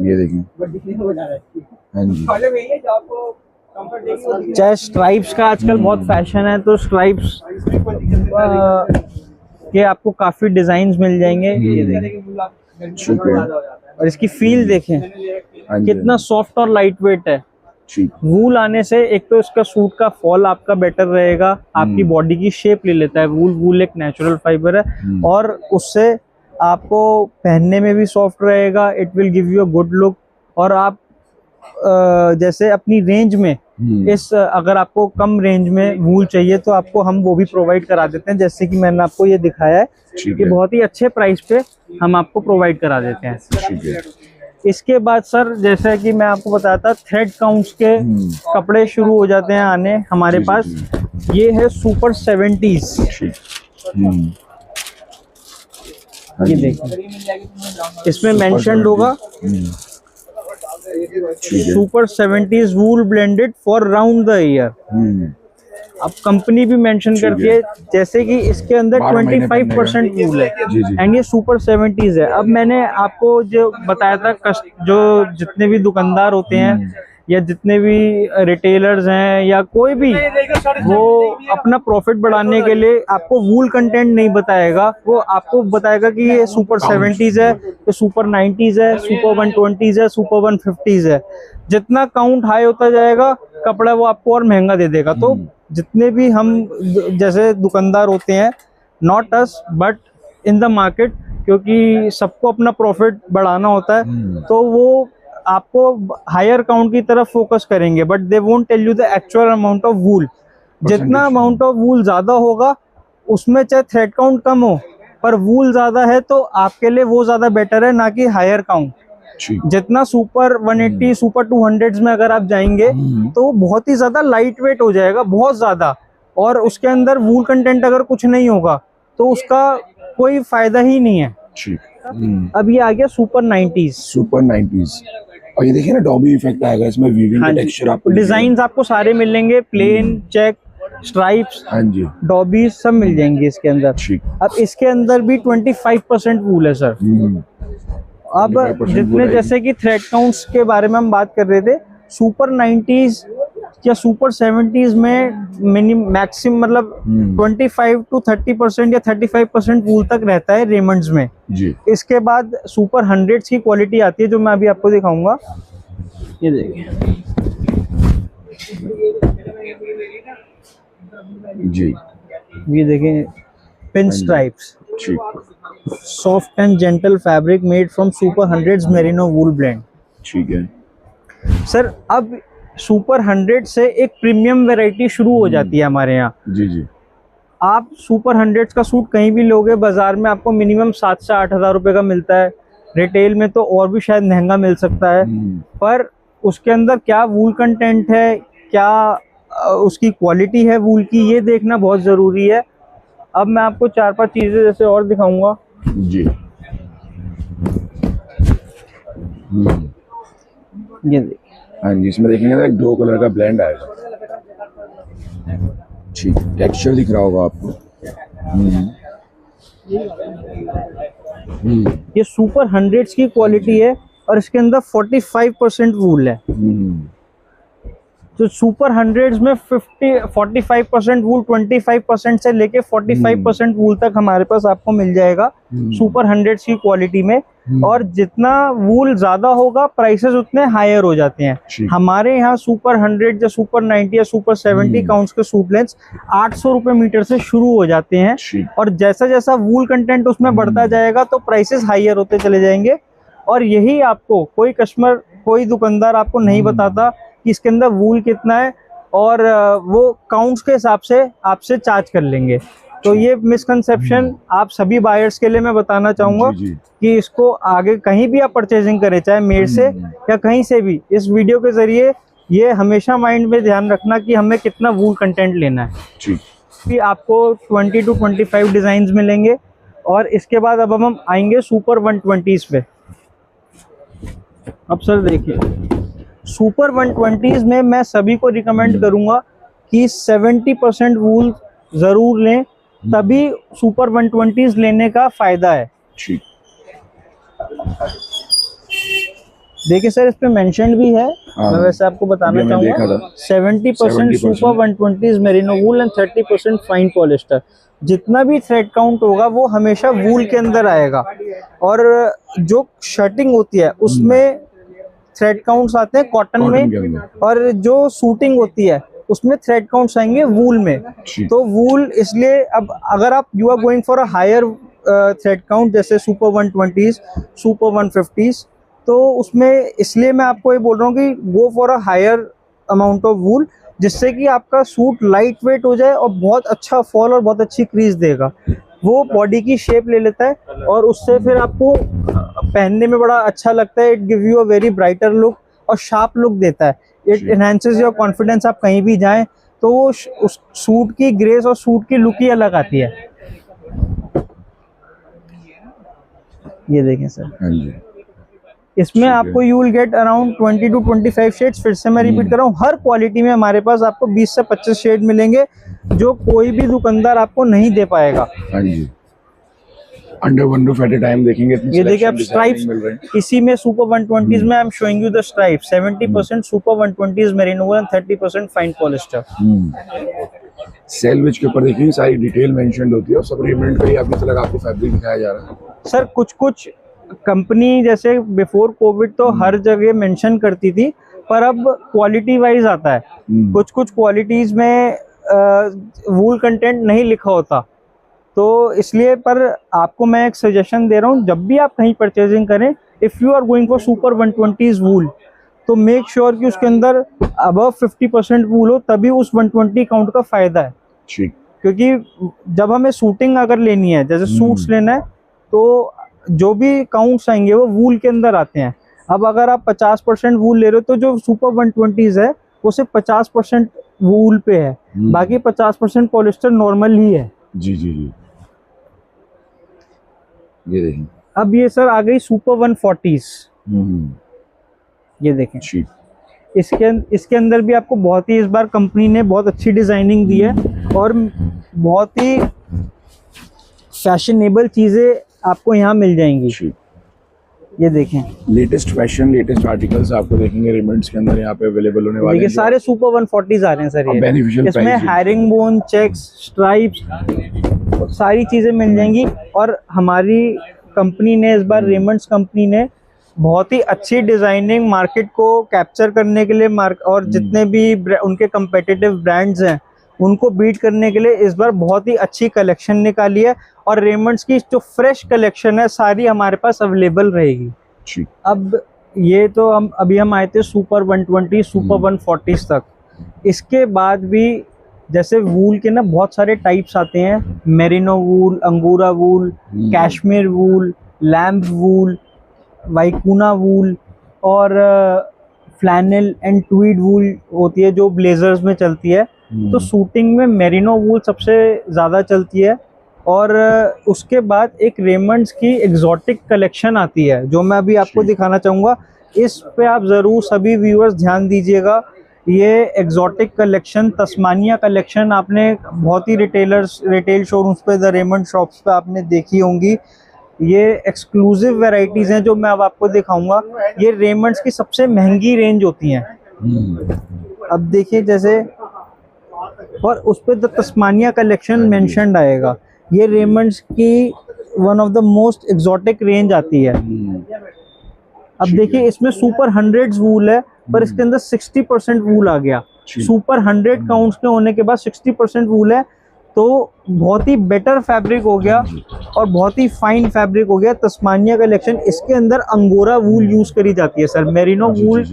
ये देखिए, हाँ जी, चाहे स्ट्राइप्स का आजकल बहुत फैशन है, तो स्ट्राइप्स के आपको काफी डिजाइन मिल जाएंगे। ये देखिए, ठीक है। और इसकी फील देखें हाँ जी, कितना सॉफ्ट और लाइट वेट है। ठीक। वूल आने से एक तो इसका सूट का फॉल आपका बेटर रहेगा, आपकी बॉडी की शेप ले लेता है। वूल एक नेचुरल फाइबर है और उससे आपको पहनने में भी सॉफ्ट रहेगा। It will give you a good look. और आप जैसे अपनी रेंज में अगर आपको कम रेंज में वूल चाहिए तो आपको हम वो भी प्रोवाइड करा देते हैं, जैसे कि मैंने आपको ये दिखाया है कि बहुत ही अच्छे प्राइस पे हम आपको प्रोवाइड करा देते हैं। ठीक है। इसके बाद सर, जैसा कि मैं आपको बताया था, थ्रेड काउंट्स के कपड़े शुरू हो जाते हैं आने हमारे पास। ये है सुपर 70s। ये देखिए, इसमें मेंशन्ड होगा super 70s wool blended for round the year. अब कंपनी भी मेंशन करती है, जैसे कि इसके अंदर 25% वूल है एंड ये सुपर 70s है। अब मैंने आपको जो बताया था, जो जितने भी दुकानदार होते हैं या जितने भी रिटेलर्स हैं या कोई भी, वो अपना प्रॉफिट बढ़ाने के लिए आपको वूल कंटेंट नहीं बताएगा, वो आपको बताएगा कि ये सुपर 70s है, तो सुपर 90s है, सुपर 120s है, सुपर 150s है। जितना काउंट हाई होता जाएगा कपड़ा वो आपको और महंगा दे देगा। तो जितने भी हम जैसे दुकानदार होते हैं, not us but in the market, क्योंकि सबको अपना प्रॉफिट बढ़ाना होता है, तो वो आपको हायर काउंट की तरफ फोकस करेंगे, but they won't tell you the actual amount of wool. जितना अमाउंट ऑफ वूल ज्यादा होगा उसमें चाहे थ्रेड काउंट कम हो, पर वूल ज्यादा है तो आपके लिए वो ज्यादा बेटर है, ना कि हायर काउंट। जितना सुपर 180 सुपर 200s में अगर आप जाएंगे तो बहुत ही ज्यादा लाइट वेट हो जाएगा, बहुत ज्यादा, और उसके अंदर वूल कंटेंट अगर कुछ नहीं होगा तो उसका कोई फायदा ही नहीं है। अब ये आ गया सुपर 90s। सुपर 90s, और ये देखिए ना, डॉबी इफेक्ट आएगा इसमें, वीविंग का टेक्सचर आपको, डिजाइन आपको सारे मिलेंगे, प्लेन, चेक, स्ट्राइप्स, हाँ जी, डॉबी सब मिल जाएंगे इसके अंदर। अब इसके अंदर भी 25% वूल है सर। अब जितने, जैसे कि थ्रेड काउंट्स के बारे में हम बात कर रहे थे, सुपर 90s या सुपर 70s में मैक्सिमम मतलब 25 to 30% या 35% वूल तक रहता है रेमंड्स में जी। इसके बाद सुपर 100s की क्वालिटी आती है, जो मैं अभी आपको दिखाऊंगा। ये देखिए जी, ये देखें, pin stripes, soft and gentle fabric made from super 100s merino wool blend. ठीक है सर, अब सुपर 100 से एक प्रीमियम वैरायटी शुरू हो जाती है हमारे यहाँ। जी जी। आप सुपर 100 का सूट कहीं भी लोगे बाजार में, आपको मिनिमम 7 से 8 हज़ार रुपए का मिलता है। रिटेल में तो और भी शायद महंगा मिल सकता है, पर उसके अंदर क्या वूल कंटेंट है, क्या उसकी क्वालिटी है वूल की, ये देखना बहुत ज़रूरी है। अब मैं आपको 4-5 चीज़ें जैसे और दिखाऊंगा। जी। ये देखिए, हाँ जी, इसमें देखेंगे ना एक 2 कलर का ब्लेंड आएगा। ठीक, टेक्सचर दिख रहा होगा आपको। ये सुपर 100s की क्वालिटी है और इसके अंदर 45% वूल है। तो सुपर 100s में 45% वूल, 25% से लेके 45% वूल तक हमारे पास आपको मिल जाएगा सुपर 100s की क्वालिटी में। और जितना वूल ज्यादा होगा प्राइसेस उतने हायर हो जाते हैं। हमारे यहाँ सुपर 100 या सुपर 90 या सुपर 70 काउंट्स के सूट लेंस 800 रुपए मीटर से शुरू हो जाते हैं और जैसा जैसा वूल कंटेंट उसमें बढ़ता जाएगा तो प्राइसेस हायर होते चले जाएंगे। और यही आपको कोई कस्टमर, कोई दुकानदार आपको नहीं बताता कि इसके अंदर वूल कितना है, और वो काउंट्स के हिसाब से आपसे चार्ज कर लेंगे। तो ये मिसकंसेप्शन आप सभी बायर्स के लिए मैं बताना चाहूंगा कि इसको आगे कहीं भी आप परचेजिंग करें, चाहे मेरे से या कहीं से भी, इस वीडियो के जरिए ये हमेशा माइंड में ध्यान रखना कि हमें कितना वूल कंटेंट लेना है। कि आपको 20 to 25 डिजाइन मिलेंगे। और इसके बाद अब हम आएंगे सुपर 120s पे। अब सर देखिए, सुपर 120s में मैं सभी को रिकमेंड करूंगा कि 70% वूल जरूर लें, तभी सुपर 120s लेने का फायदा है। देखिए सर, इस पे मेंशन भी है, मैं वैसे आपको बताना चाहूंगा 70% super 120s merino wool and 30% fine polyester. जितना भी थ्रेड काउंट होगा वो हमेशा वूल के अंदर आएगा। और जो शर्टिंग होती है उसमें थ्रेड काउंट्स आते हैं कॉटन में, और जो सूटिंग होती है उसमें थ्रेड काउंट्स आएंगे वूल में। तो वूल इसलिए, अब अगर आप you are going for a higher thread count जैसे सुपर 120s, सुपर 150s, तो उसमें इसलिए मैं आपको ये बोल रहा हूँ कि go for a higher amount of wool, जिससे कि आपका सूट लाइट वेट हो जाए और बहुत अच्छा फॉल और बहुत अच्छी क्रीज देगा। वो बॉडी की शेप ले लेता है और उससे फिर आपको पहनने में बड़ा अच्छा लगता है। It give you a very brighter look और शार्प लुक देता है। It enhances your confidence. आप कहीं भी जाएं तो वो उस सूट की ग्रेस और सूट की लुक ही अलग आती है। ये देखें सर, इसमें आपको you will get around 20 to 25 shades. फिर से मैं रिपीट कर रहा हूँ, हर क्वालिटी में हमारे पास आपको 20 से 25 शेड मिलेंगे जो कोई भी दुकानदार आपको नहीं दे पाएगा। Under one roof at a time देखेंगे। ये देखिए आप स्ट्राइप्स, इसी में सुपर 120s में I am showing you the stripe. 70% super 120s merino and 30% fine polyester. Salvage के ऊपर देखिए सारी डिटेल मेंशन्ड होती है और सब रेमंड का ही आपकी तरह आपको फैब्रिक दिखाया जा रहा है। सर कुछ कंपनी जैसे बिफोर कोविड तो हर जगह मेंशन करती थी, पर अब क्वालिटी वाइज आता है। कुछ क्वालिटीज में वूल कंटेंट नहीं लिखा होता, तो इसलिए। पर आपको मैं एक सजेशन दे रहा हूँ, जब भी आप कहीं परचेजिंग करें, if you are going for super 120s wool, तो मेक श्योर कि उसके अंदर अबव 50% वूल हो, तभी उस 120 काउंट का फायदा है। क्योंकि जब हमें सूटिंग अगर लेनी है, जैसे सूट्स लेना है, तो जो भी काउंट्स आएंगे वो वूल के अंदर आते हैं। अब अगर आप 50% वूल ले रहे हो तो जो सुपर 120s है वो सिर्फ 50% वूल पे है, बाकी 50% पॉलिस्टर नॉर्मल ही है। जी जी जी, ये देखें। अब ये सर आ गई सुपर 140s। ये देखें, इसके अंदर भी आपको बहुत ही, इस बार कंपनी ने बहुत अच्छी डिजाइनिंग दी है और बहुत ही फैशनेबल चीजें आपको यहाँ मिल जाएंगी। ये देखें, लेटेस्ट फैशन, लेटेस्ट आर्टिकल्स आपको देखेंगे रेमंड्स के अंदर यहाँ पे अवेलेबल होने वाले हैं। सारे सुपर 140s आ रहे हैं सर। ये बेनिफिशियल इसमें हैरिंग बोन, चेक्स, स्ट्राइप्स, सारी चीजें मिल जाएंगी। और हमारी कंपनी ने इस बार, रेमंड्स कंपनी ने बहुत ही अच्छी डिजाइनिंग मार्केट को कैप्चर करने के लिए, और जितने भी उनके कंपेटिटिव ब्रांड्स हैं उनको बीट करने के लिए इस बार बहुत ही अच्छी कलेक्शन निकाली है। और रेमंड्स की जो फ्रेश कलेक्शन है सारी हमारे पास अवेलेबल रहेगी। अब ये तो हम आए थे सुपर 120, सुपर 140s तक। इसके बाद भी जैसे वूल के ना बहुत सारे टाइप्स आते हैं, मेरिनो वूल, अंगूरा वूल, कैश्मीर वूल, लैम्प वूल, वाइकुना वूल और फ्लैनल एंड ट्वीड वूल होती है जो ब्लेजर्स में चलती है। तो सूटिंग में मेरिनो वूल सबसे ज़्यादा चलती है। और उसके बाद एक रेमंड्स की एग्जॉटिक कलेक्शन आती है जो मैं अभी आपको दिखाना चाहूँगा। इस पे आप ज़रूर सभी व्यूअर्स ध्यान दीजिएगा। ये एग्जॉटिक कलेक्शन, तस्मानिया कलेक्शन आपने बहुत ही रिटेल शोरूम्स पे, द रेमंड शॉप्स पे आपने देखी होंगी। ये एक्सक्लूसिव वैरायटीज़ हैं जो मैं अब आपको दिखाऊंगा। ये रेमंड्स की सबसे महंगी रेंज होती हैं। अब देखिए जैसे, और उस पे द तस्मानिया कलेक्शन मेंशन्ड आएगा। ये रेमंड्स की one of the most exotic range आती है। अब देखिए इसमें सुपर 100 वूल है, पर इसके अंदर 60% वूल आ गया। सुपर 100 काउंट्स के होने के बाद 60% वूल है, तो बहुत ही बेटर फैब्रिक हो गया और बहुत ही फाइन फैब्रिक हो गया। तस्मानिया कलेक्शन, इसके अंदर अंगोरा वूल यूज करी जाती है सर। मेरिनो वूल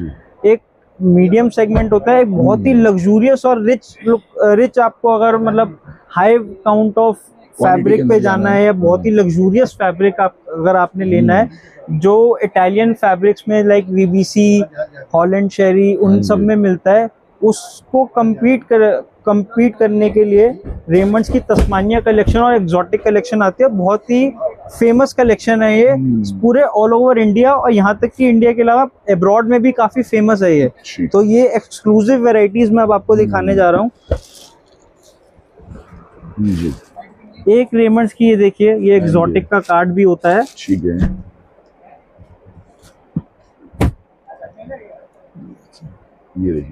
एक मीडियम सेगमेंट होता है, बहुत ही लग्जूरियस और रिच लुक, रिच आपको अगर मतलब हाई काउंट ऑफ फैब्रिक पे जाना है या बहुत ही लग्जूरियस फैब्रिक आप अगर आपने लेना है, जो इटालियन फैब्रिक्स में लाइक वीबीसी, हॉलैंड शेरी, उन सब में मिलता है, उसको compete करने के लिए रेमंड्स की तस्मानिया कलेक्शन और एग्जॉटिक कलेक्शन आती है। बहुत ही फेमस कलेक्शन है ये पूरे ऑल ओवर इंडिया, और यहाँ तक कि इंडिया के अलावा अब्रॉड में भी काफी फेमस है ये। तो ये एक्सक्लूसिव वैरायटीज मैं अब आपको दिखाने जा रहा हूँ। एक रेमंड्स की ये देखिए, ये एग्जॉटिक का कार्ड भी होता है। ठीक है,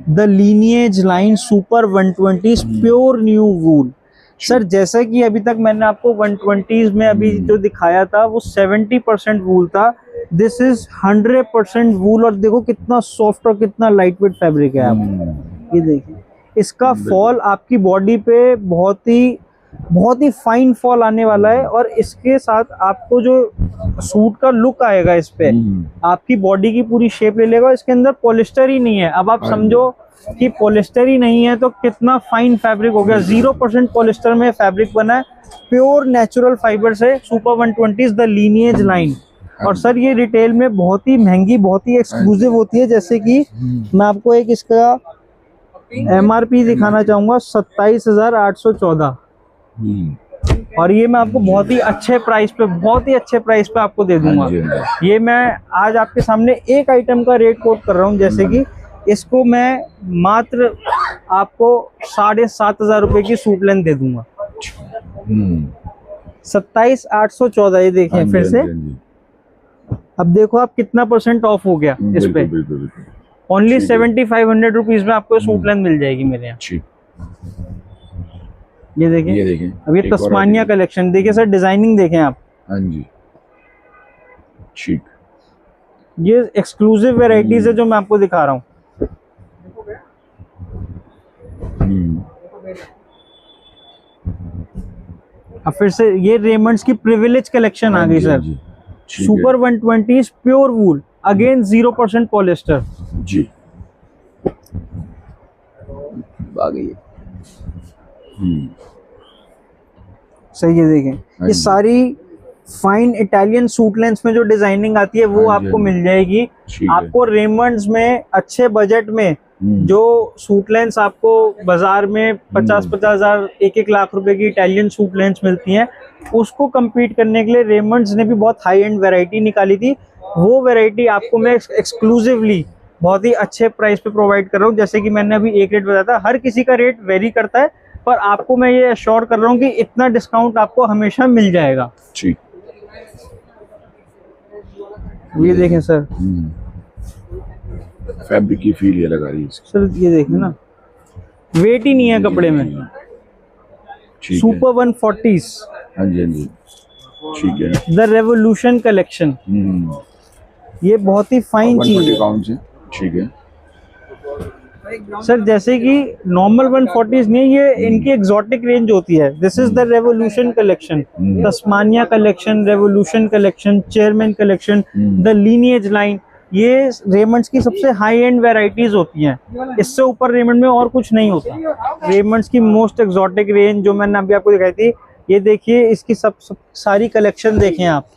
the lineage line super 120 pure new wool. Sir जैसा कि अभी तक मैंने आपको 120s में अभी जो दिखाया था वो 70% वूल था, दिस इज 100% वूल। और देखो कितना सॉफ्ट और कितना लाइट वेट फैब्रिक है। आप ये देखिए, इसका फॉल आपकी बॉडी पे बहुत ही फाइन फॉल आने वाला है। और इसके साथ आपको जो सूट का लुक आएगा, इस पे आपकी बॉडी की पूरी शेप ले लेगा। इसके अंदर पॉलिस्टर ही नहीं है। अब आप समझो कि पॉलिस्टर ही नहीं है तो कितना फाइन फैब्रिक हो गया। 0% पॉलिस्टर में फैब्रिक बना है, प्योर नेचुरल फाइबर से। Super 120 the lineage line. और सर ये रिटेल में बहुत ही महंगी, बहुत ही एक्सक्लूसिव होती है। जैसे कि मैं आपको एक इसका MRP दिखाना चाहूंगा, 27,814। और ये मैं आपको बहुत ही अच्छे प्राइस पे आपको दे दूंगा। ये मैं आज आपके सामने एक आइटम का रेट कोट कर रहा हूँ। जैसे कि इसको मैं मात्र आपको 7,500 रुपए की सूट लेंथ दे दूंगा। 27,814। ये देखें फिर से, अब देखो आप कितना % ऑफ हो गया इस पे। ओनली 7,500 रुपीज में आपको सूट लेंथ मिल जाएगी मेरे यहाँ। ये देखें, अब ये तस्मानिया कलेक्शन देखिए सर, डिजाइनिंग देखें आप। हाँ जी, ठीक। ये एक्सक्लूसिव वैरायटीज है जो मैं आपको दिखा रहा हूँ। अब फिर से ये रेमंड्स की प्रिविलेज कलेक्शन आ गई sir. Super 120 pure wool, again 0% polyester जी। आ गई। सही है, देखें ये सारी फाइन इटालियन सूट लेंथ में जो डिजाइनिंग आती है वो आपको मिल जाएगी। आपको रेमंड्स में अच्छे बजट में जो सूट लेंथ आपको बाजार में 50-50 हजार, 1-1 लाख रुपए की इटालियन सूट लेंथ मिलती हैं, उसको compete करने के लिए रेमंड्स ने भी बहुत हाई एंड वैरायटी निकाली थी। वो वैरायटी आपको मैं एक्सक्लूसिवली बहुत ही अच्छे प्राइस पे प्रोवाइड कर रहा हूँ। जैसे कि मैंने अभी एक रेट बताया था, हर किसी का रेट वेरी करता है, पर आपको मैं ये अश्योर कर रहा हूँ कि इतना डिस्काउंट आपको हमेशा मिल जाएगा। ठीक। ये देखें सर, फैब्रिक की फील ये लगा रही है सर। ये देखें ना, वेट ही नहीं है कपड़े में। सुपर 140। हाँ जी, हाँ जी, ठीक है। द रेवोल्यूशन कलेक्शन, ये बहुत ही फाइन चीज है। ठीक है सर। जैसे कि नॉर्मल 140 नहीं, ये इनकी एग्जॉटिक रेंज होती है। This is the revolution collection, Tasmania collection, revolution collection, chairman collection, the lineage line. ये रेमंड्स की सबसे हाई एंड वैरायटीज होती हैं। इससे ऊपर रेमंड में और कुछ नहीं होता। रेमंड्स की मोस्ट एग्जॉटिक रेंज जो मैंने अभी आपको दिखाई थी, ये देखिए, इसकी सब सारी कलेक्शन देखें आप।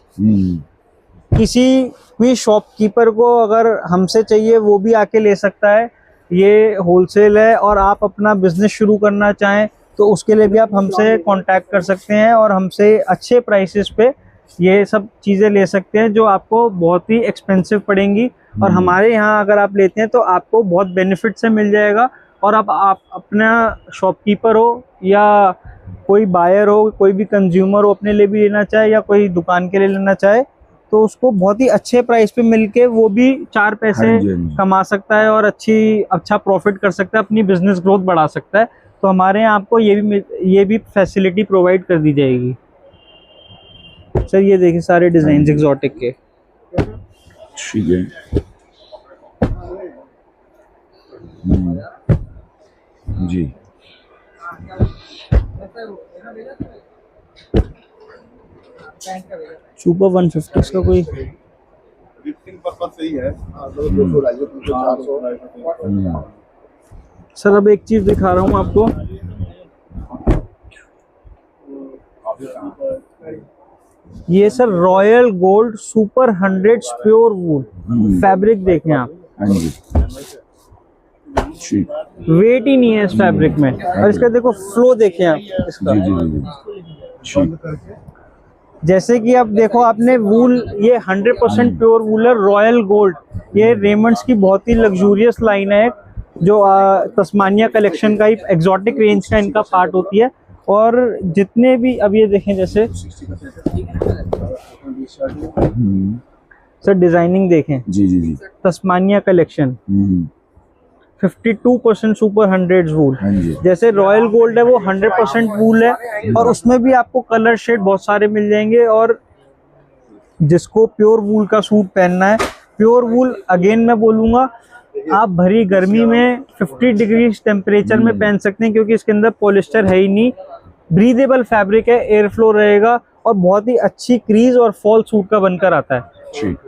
किसी भी शॉपकीपर को अगर हमसे चाहिए वो भी आके ले सकता है। ये होलसेल है, और आप अपना बिजनेस शुरू करना चाहें तो उसके लिए भी आप हमसे कांटेक्ट कर सकते हैं और हमसे अच्छे प्राइसेस पे ये सब चीज़ें ले सकते हैं जो आपको बहुत ही एक्सपेंसिव पड़ेंगी। और हमारे यहाँ अगर आप लेते हैं तो आपको बहुत बेनिफिट से मिल जाएगा। और आप अपना शॉपकीपर हो या कोई बायर हो, कोई भी कंज्यूमर हो, अपने लिए भी लेना चाहे या कोई दुकान के लिए लेना चाहे तो उसको बहुत ही अच्छे प्राइस पे मिलके वो भी 4 पैसे हाँ जी, हाँ जी। कमा सकता है और अच्छा प्रॉफिट कर सकता है, अपनी बिजनेस ग्रोथ बढ़ा सकता है। तो हमारे यहाँ आपको ये भी फैसिलिटी प्रोवाइड कर दी जाएगी। सर ये देखिए सारे डिजाइन एग्जॉटिक के। ठीक है। जी। सुपर 150 का कोई गिफ्टिंग पर्पज से ही है। सर अब एक चीज दिखा रहा हूँ आपको। ये sir royal gold super 100 pure वूल फैब्रिक देखें आप। हाँ जी। ठीक। वेट ही नहीं है इस फैब्रिक में। और इसका देखो फ्लो देखें आप इसका। जी जी जी जी। ठीक। जैसे कि आप देखो, आपने वूल, ये 100% प्योर वूल है, रॉयल गोल्ड। ये रेमंड्स की बहुत ही लग्जूरियस लाइन है जो तस्मानिया कलेक्शन का ही एग्जॉटिक रेंज का इनका पार्ट होती है। और जितने भी अब ये देखें, जैसे सर डिजाइनिंग देखें, जी जी जी। तस्मानिया कलेक्शन 52% सुपर 100 वूल। हाँ जी। जैसे रॉयल गोल्ड है वो 100% वूल है, और उसमें भी आपको कलर शेड बहुत सारे मिल जाएंगे। और जिसको प्योर वूल का सूट पहनना है, प्योर वूल अगेन मैं बोलूँगा, आप भरी गर्मी में 50 डिग्री टेम्परेचर में पहन सकते हैं, क्योंकि इसके अंदर पॉलिस्टर है ही नहीं। ब्रीदेबल फैब्रिक है, एयर फ्लो रहेगा, और बहुत ही अच्छी क्रीज और फॉल सूट का बनकर आता है। ठीक।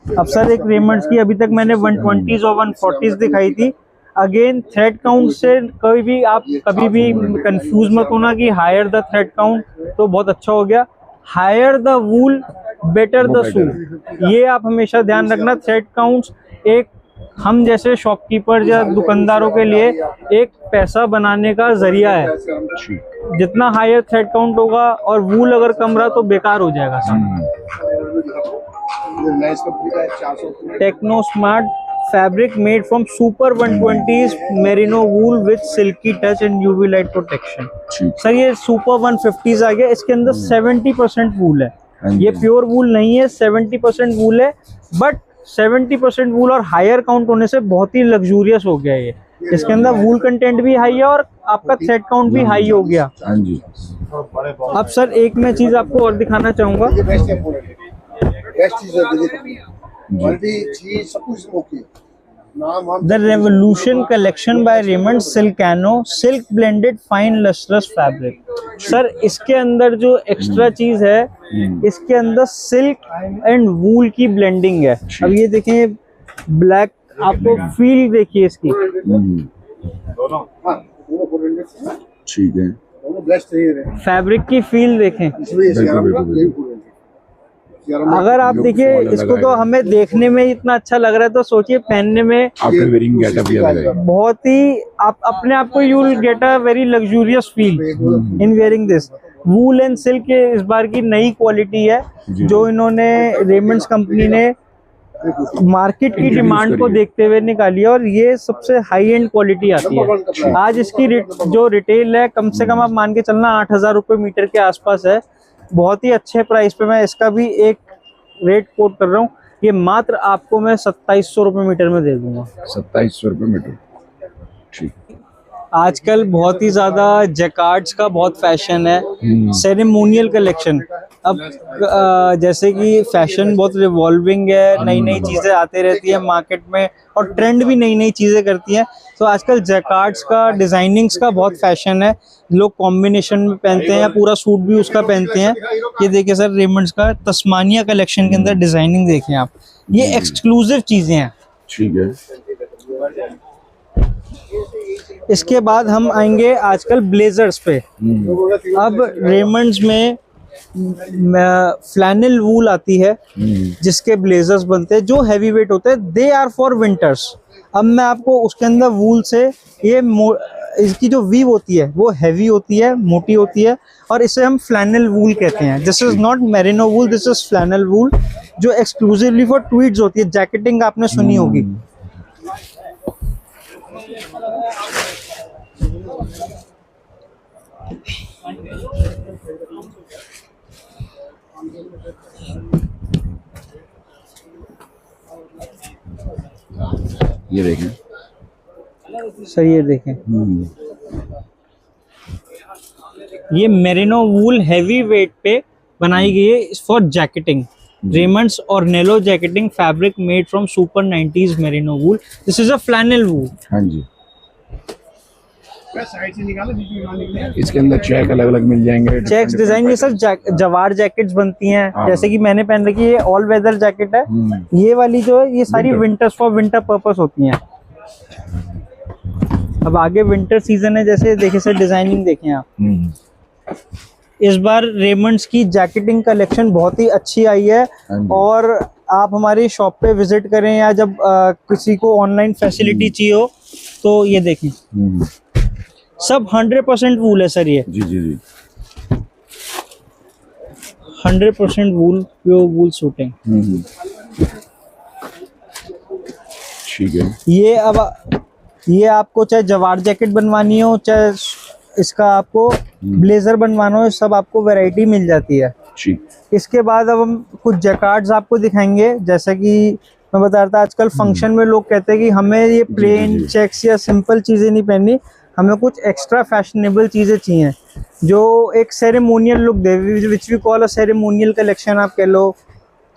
अब सर एक रेमंड्स की अभी तक मैंने 120s और 140s दिखाई थी। अगेन थ्रेड काउंट से कोई भी आप कभी भी कंफ्यूज मत होना कि हायर द थ्रेड काउंट तो बहुत अच्छा हो गया। Higher the wool better the suit, ये आप हमेशा ध्यान रखना। थ्रेड काउंट्स एक हम जैसे शॉपकीपर या दुकानदारों के लिए एक पैसा बनाने का जरिया है। जितना हायर थ्रेड काउंट होगा और वूल अगर कम रहा तो बेकार हो जाएगा sir. Techno smart fabric made from super 120s merino wool with silky touch and UV light protection. Sir ये सुपर 150s आ गया, इसके अंदर 70% वूल है। ये प्योर वूल नहीं है, 70% वूल है, बट 70% वूल और हायर काउंट होने से बहुत ही लग्जूरियस हो गया ये। इसके अंदर वूल कंटेंट भी हाई है और आपका थ्रेड काउंट भी हाई हो गया। हाँ जी। अब सर एक मैं चीज आपको और दिखाना चाहूंगा। The revolution collection by Raymond Silkano silk blended fine lustrous fabric. Sir इसके अंदर जो एक्स्ट्रा चीज है, इसके अंदर सिल्क एंड वूल की ब्लेंडिंग है। अब ये देखें ब्लैक, आपको फील देखिए इसकी। ठीक है। फैब्रिक की फील देखें। अगर आप देखिए इसको, तो हमें देखने में इतना अच्छा लग रहा है, तो सोचिए पहनने में बहुत ही आप अपने आप को you will get a very luxurious feel in wearing this. Wool and silk इस बार की नई क्वालिटी है जो इन्होंने रेमंड्स कंपनी ने मार्केट की डिमांड को देखते हुए निकाली है, और ये सबसे हाई एंड क्वालिटी आती है। आज इसकी जो रिटेल है कम से कम आप मान के चलना 8000 रुपये मीटर के आसपास है। बहुत ही अच्छे प्राइस पे मैं इसका भी एक रेट कोट कर रहा हूँ। ये मात्र आपको मैं 2700 रुपये मीटर में दे दूंगा। 2700 रुपये मीटर। ठीक। आजकल बहुत ही ज्यादा जैकार्ड्स का बहुत फैशन है, सेरेमोनियल कलेक्शन। अब जैसे कि फैशन बहुत रिवॉल्विंग है, नई नई चीजें आते रहती है मार्केट में, और ट्रेंड भी नई नई चीजें करती हैं। तो आजकल जैकार्ड्स का, डिजाइनिंग्स का बहुत फैशन है। लोग कॉम्बिनेशन में पहनते हैं या पूरा सूट भी उसका पहनते हैं। ये देखिए सर रेमंड्स का तस्मानिया कलेक्शन के अंदर डिजाइनिंग देखें आप, ये एक्सक्लूसिव चीजें हैं। ठीक है। इसके बाद हम आएंगे आजकल ब्लेजर्स पे। अब रेमंड्स में फ्लैनल वूल आती है जिसके ब्लेजर्स बनते हैं जो हैवी वेट होते हैं, दे आर फॉर विंटर्स। अब मैं आपको उसके अंदर वूल से ये इसकी जो वीव होती है वो हैवी होती है, मोटी होती है, और इसे हम फ्लैनल वूल कहते हैं। This is not merino wool, this is flannel wool जो एक्सक्लूसिवली फॉर ट्वीड्स होती है। जैकेटिंग आपने सुनी होगी। ये देखें सर, ये देखें, ये मेरिनो वूल हैवी वेट पे बनाई गई है फॉर जैकेटिंग। रेमंड्स और नेलो jacketing fabric made from super 90s merino wool. This is a flannel wool. हाँ जी, इसके अंदर चेक अलग अलग मिल जाएंगे, चेक्स डिजाइन। ये सर जवार जैकेट्स बनती हैं, जैसे कि मैंने पहन रखी है, ये ऑल वेदर जैकेट है। ये वाली जो है ये सारी विंटर्स फॉर विंटर पर्पस होती हैं। अब आगे विंटर सीजन है, जैसे देखिए सर डिजाइनिंग देखें आप। इस बार रेमंड्स की जैकेटिंग कलेक्शन बहुत ही अच्छी आई है, और आप हमारी शॉप पे विजिट करें या जब किसी को ऑनलाइन फैसिलिटी चाहिए हो तो ये देखें, सब 100% वूल है सर। ये जी जी जी 100% वूल, प्योर वूल सूटिंग। ठीक है। ये आपको चाहे जवार जैकेट बनवानी हो, चाहे इसका आपको ब्लेजर बनवाना हो, सब आपको वैरायटी मिल जाती है। ठीक। इसके बाद अब हम कुछ जैकार्ड्स आपको दिखाएंगे। जैसा कि मैं बता रहा था, आजकल फंक्शन में लोग कहते हैं कि हमें ये प्लेन चेक्स या सिंपल चीजें नहीं पहननी, हमें कुछ एक्स्ट्रा फैशनेबल चीजें चाहिए जो एक सेरेमोनियल लुक दे, which we call a ceremonial collection आप कह लो।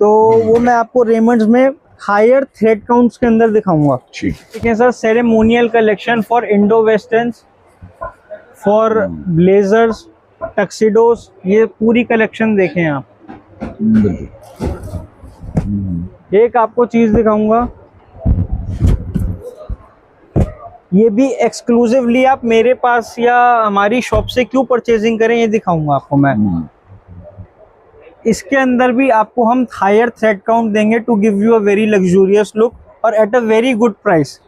तो वो मैं आपको रेमंड्स में हायर थ्रेड काउंट्स के अंदर दिखाऊंगा। ठीक है sir, ceremonial collection for Indo westerns, for blazers, tuxedos, ये पूरी कलेक्शन देखें आप। एक आपको चीज दिखाऊंगा, ये भी एक्सक्लूसिवली आप मेरे पास या हमारी शॉप से क्यों परचेजिंग करें, ये दिखाऊंगा आपको मैं। इसके अंदर भी आपको हम हायर थ्रेड काउंट देंगे to give you a very luxurious look और at a very good price.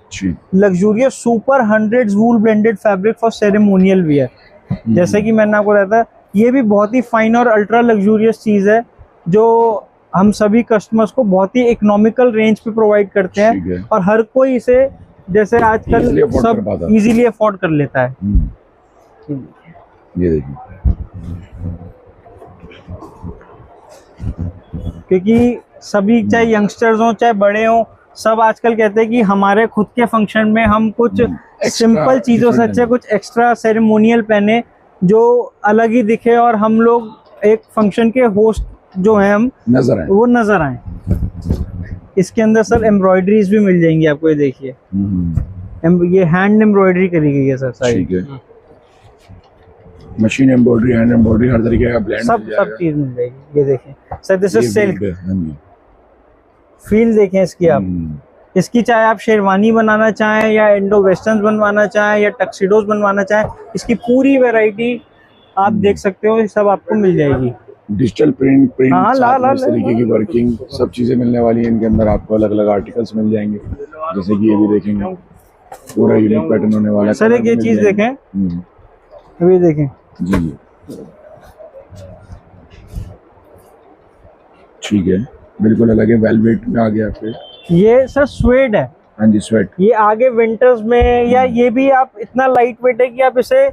Luxurious super 100s wool blended fabric for ceremonial wear. जैसे कि मैंने आपको बताया था, ये भी बहुत ही फाइन और अल्ट्रा लग्जूरियस चीज है जो हम सभी कस्टमर्स को बहुत ही इकोनॉमिकल रेंज पे प्रोवाइड करते हैं, और हर कोई इसे जैसे आजकल सब इजीली अफोर्ड कर लेता है। ये देखिए, क्योंकि सभी चाहे यंगस्टर्स हो चाहे बड़े हो, सब आजकल कहते हैं कि हमारे खुद के फंक्शन में हम कुछ सिंपल चीजों से अच्छा कुछ एक्स्ट्रा सेरेमोनियल पहने जो अलग ही दिखे, और हम लोग एक फंक्शन के होस्ट जो हैं हम वो नजर आए। इसके अंदर सर एम्ब्रॉयडरीज भी मिल जाएंगी आपको, ये देखिए ये हैंड एम्ब्रॉयडरी करी गई है सर सारी। ठीक है, मशीन एम्ब्रॉयडरी, हैंड एम्ब्रॉयडरी, हर तरीके का ब्लेंड सब चीज मिल जाएगी। ये देखें sir, this is silk. Feel देखें इसकी आप। इसकी चाहे आप शेरवानी बनाना चाहें या इंडो वेस्टर्न बनवाना चाहें या टक्सिडोज बनवाना चाहें, इसकी पूरी वैरायटी आप देख सकते हो, सब आपको मिल जाएगी। डिजिटल प्रिंट इस तरीके की वर्किंग सब चीजें मिलने वाली हैं इनके अंदर। आपको अलग अलग आर्टिकल्स मिल जाएंगे, जैसे कि ये भी देखेंगे पूरा यूनिक पैटर्न होने वाला है। सर एक ये चीज देखें, अभी देखें जी। ठीक है, बिल्कुल अलग है, वेलवेट में आ गया आपके। ये सर स्वेड है। हाँ जी, स्वेट। ये आगे विंटर्स में या ये भी आप इतना लाइट वेट है कि आप इसे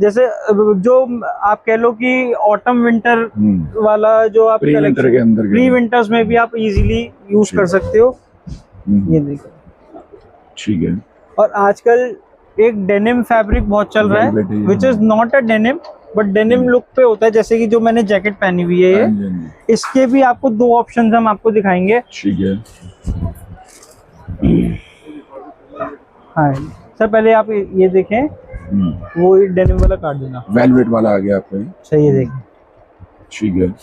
जैसे जो आप कह लो कि ऑटम विंटर वाला जो आप प्री विंटर के अंदर, प्री विंटर्स में भी आप इजीली यूज कर सकते हो। ये देखो, ठीक है। और आजकल एक डेनिम फैब्रिक बहुत चल रहा है, which is not a denim but denim look पे होता है, जैसे कि जो मैंने जैकेट पहनी हुई है ये। इसके भी आपको दो ऑप्शन हम आपको दिखाएंगे। ठीक है। हाँ सर, पहले आप ये देखें, वो डेनिम वाला काट देना, वेलवेट वाला आ गया आपको। सही है, देखें। ठीक है,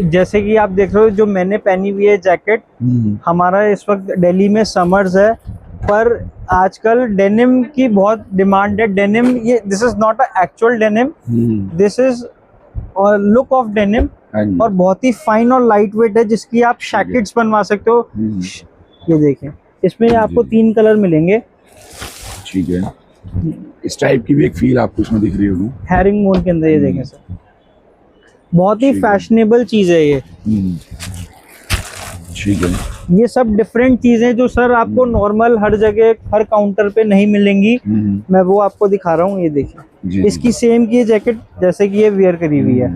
जैसे कि आप देख रहे हो जो मैंने पहनी हुई है जैकेट, हमारा इस वक्त दिल्ली में समर्स है, पर आजकल डेनिम की बहुत डिमांड है। डेनिम, ये this is not a actual denim, this is और लुक ऑफ डेनिम, हाँ जी। और बहुत ही फाइन और लाइट वेट है, जिसकी आप जैकेट्स बनवा सकते हो। ये देखें, इसमें आपको 3 कलर मिलेंगे। ठीक है, इस टाइप की भी एक फील आपको इसमें दिख रही होगी। हैरिंग बोन के अंदर ये देखें सर, बहुत ही ठीक है। फैशनेबल चीज है ये। ठीक है, ये सब डिफरेंट चीजें जो सर आपको नॉर्मल हर जगह हर काउंटर पे नहीं मिलेंगी, मैं वो आपको दिखा रहा हूँ। ये देखिए, जी, इसकी सेम की जैकेट जैसे कि ये वेयर करी हुई है,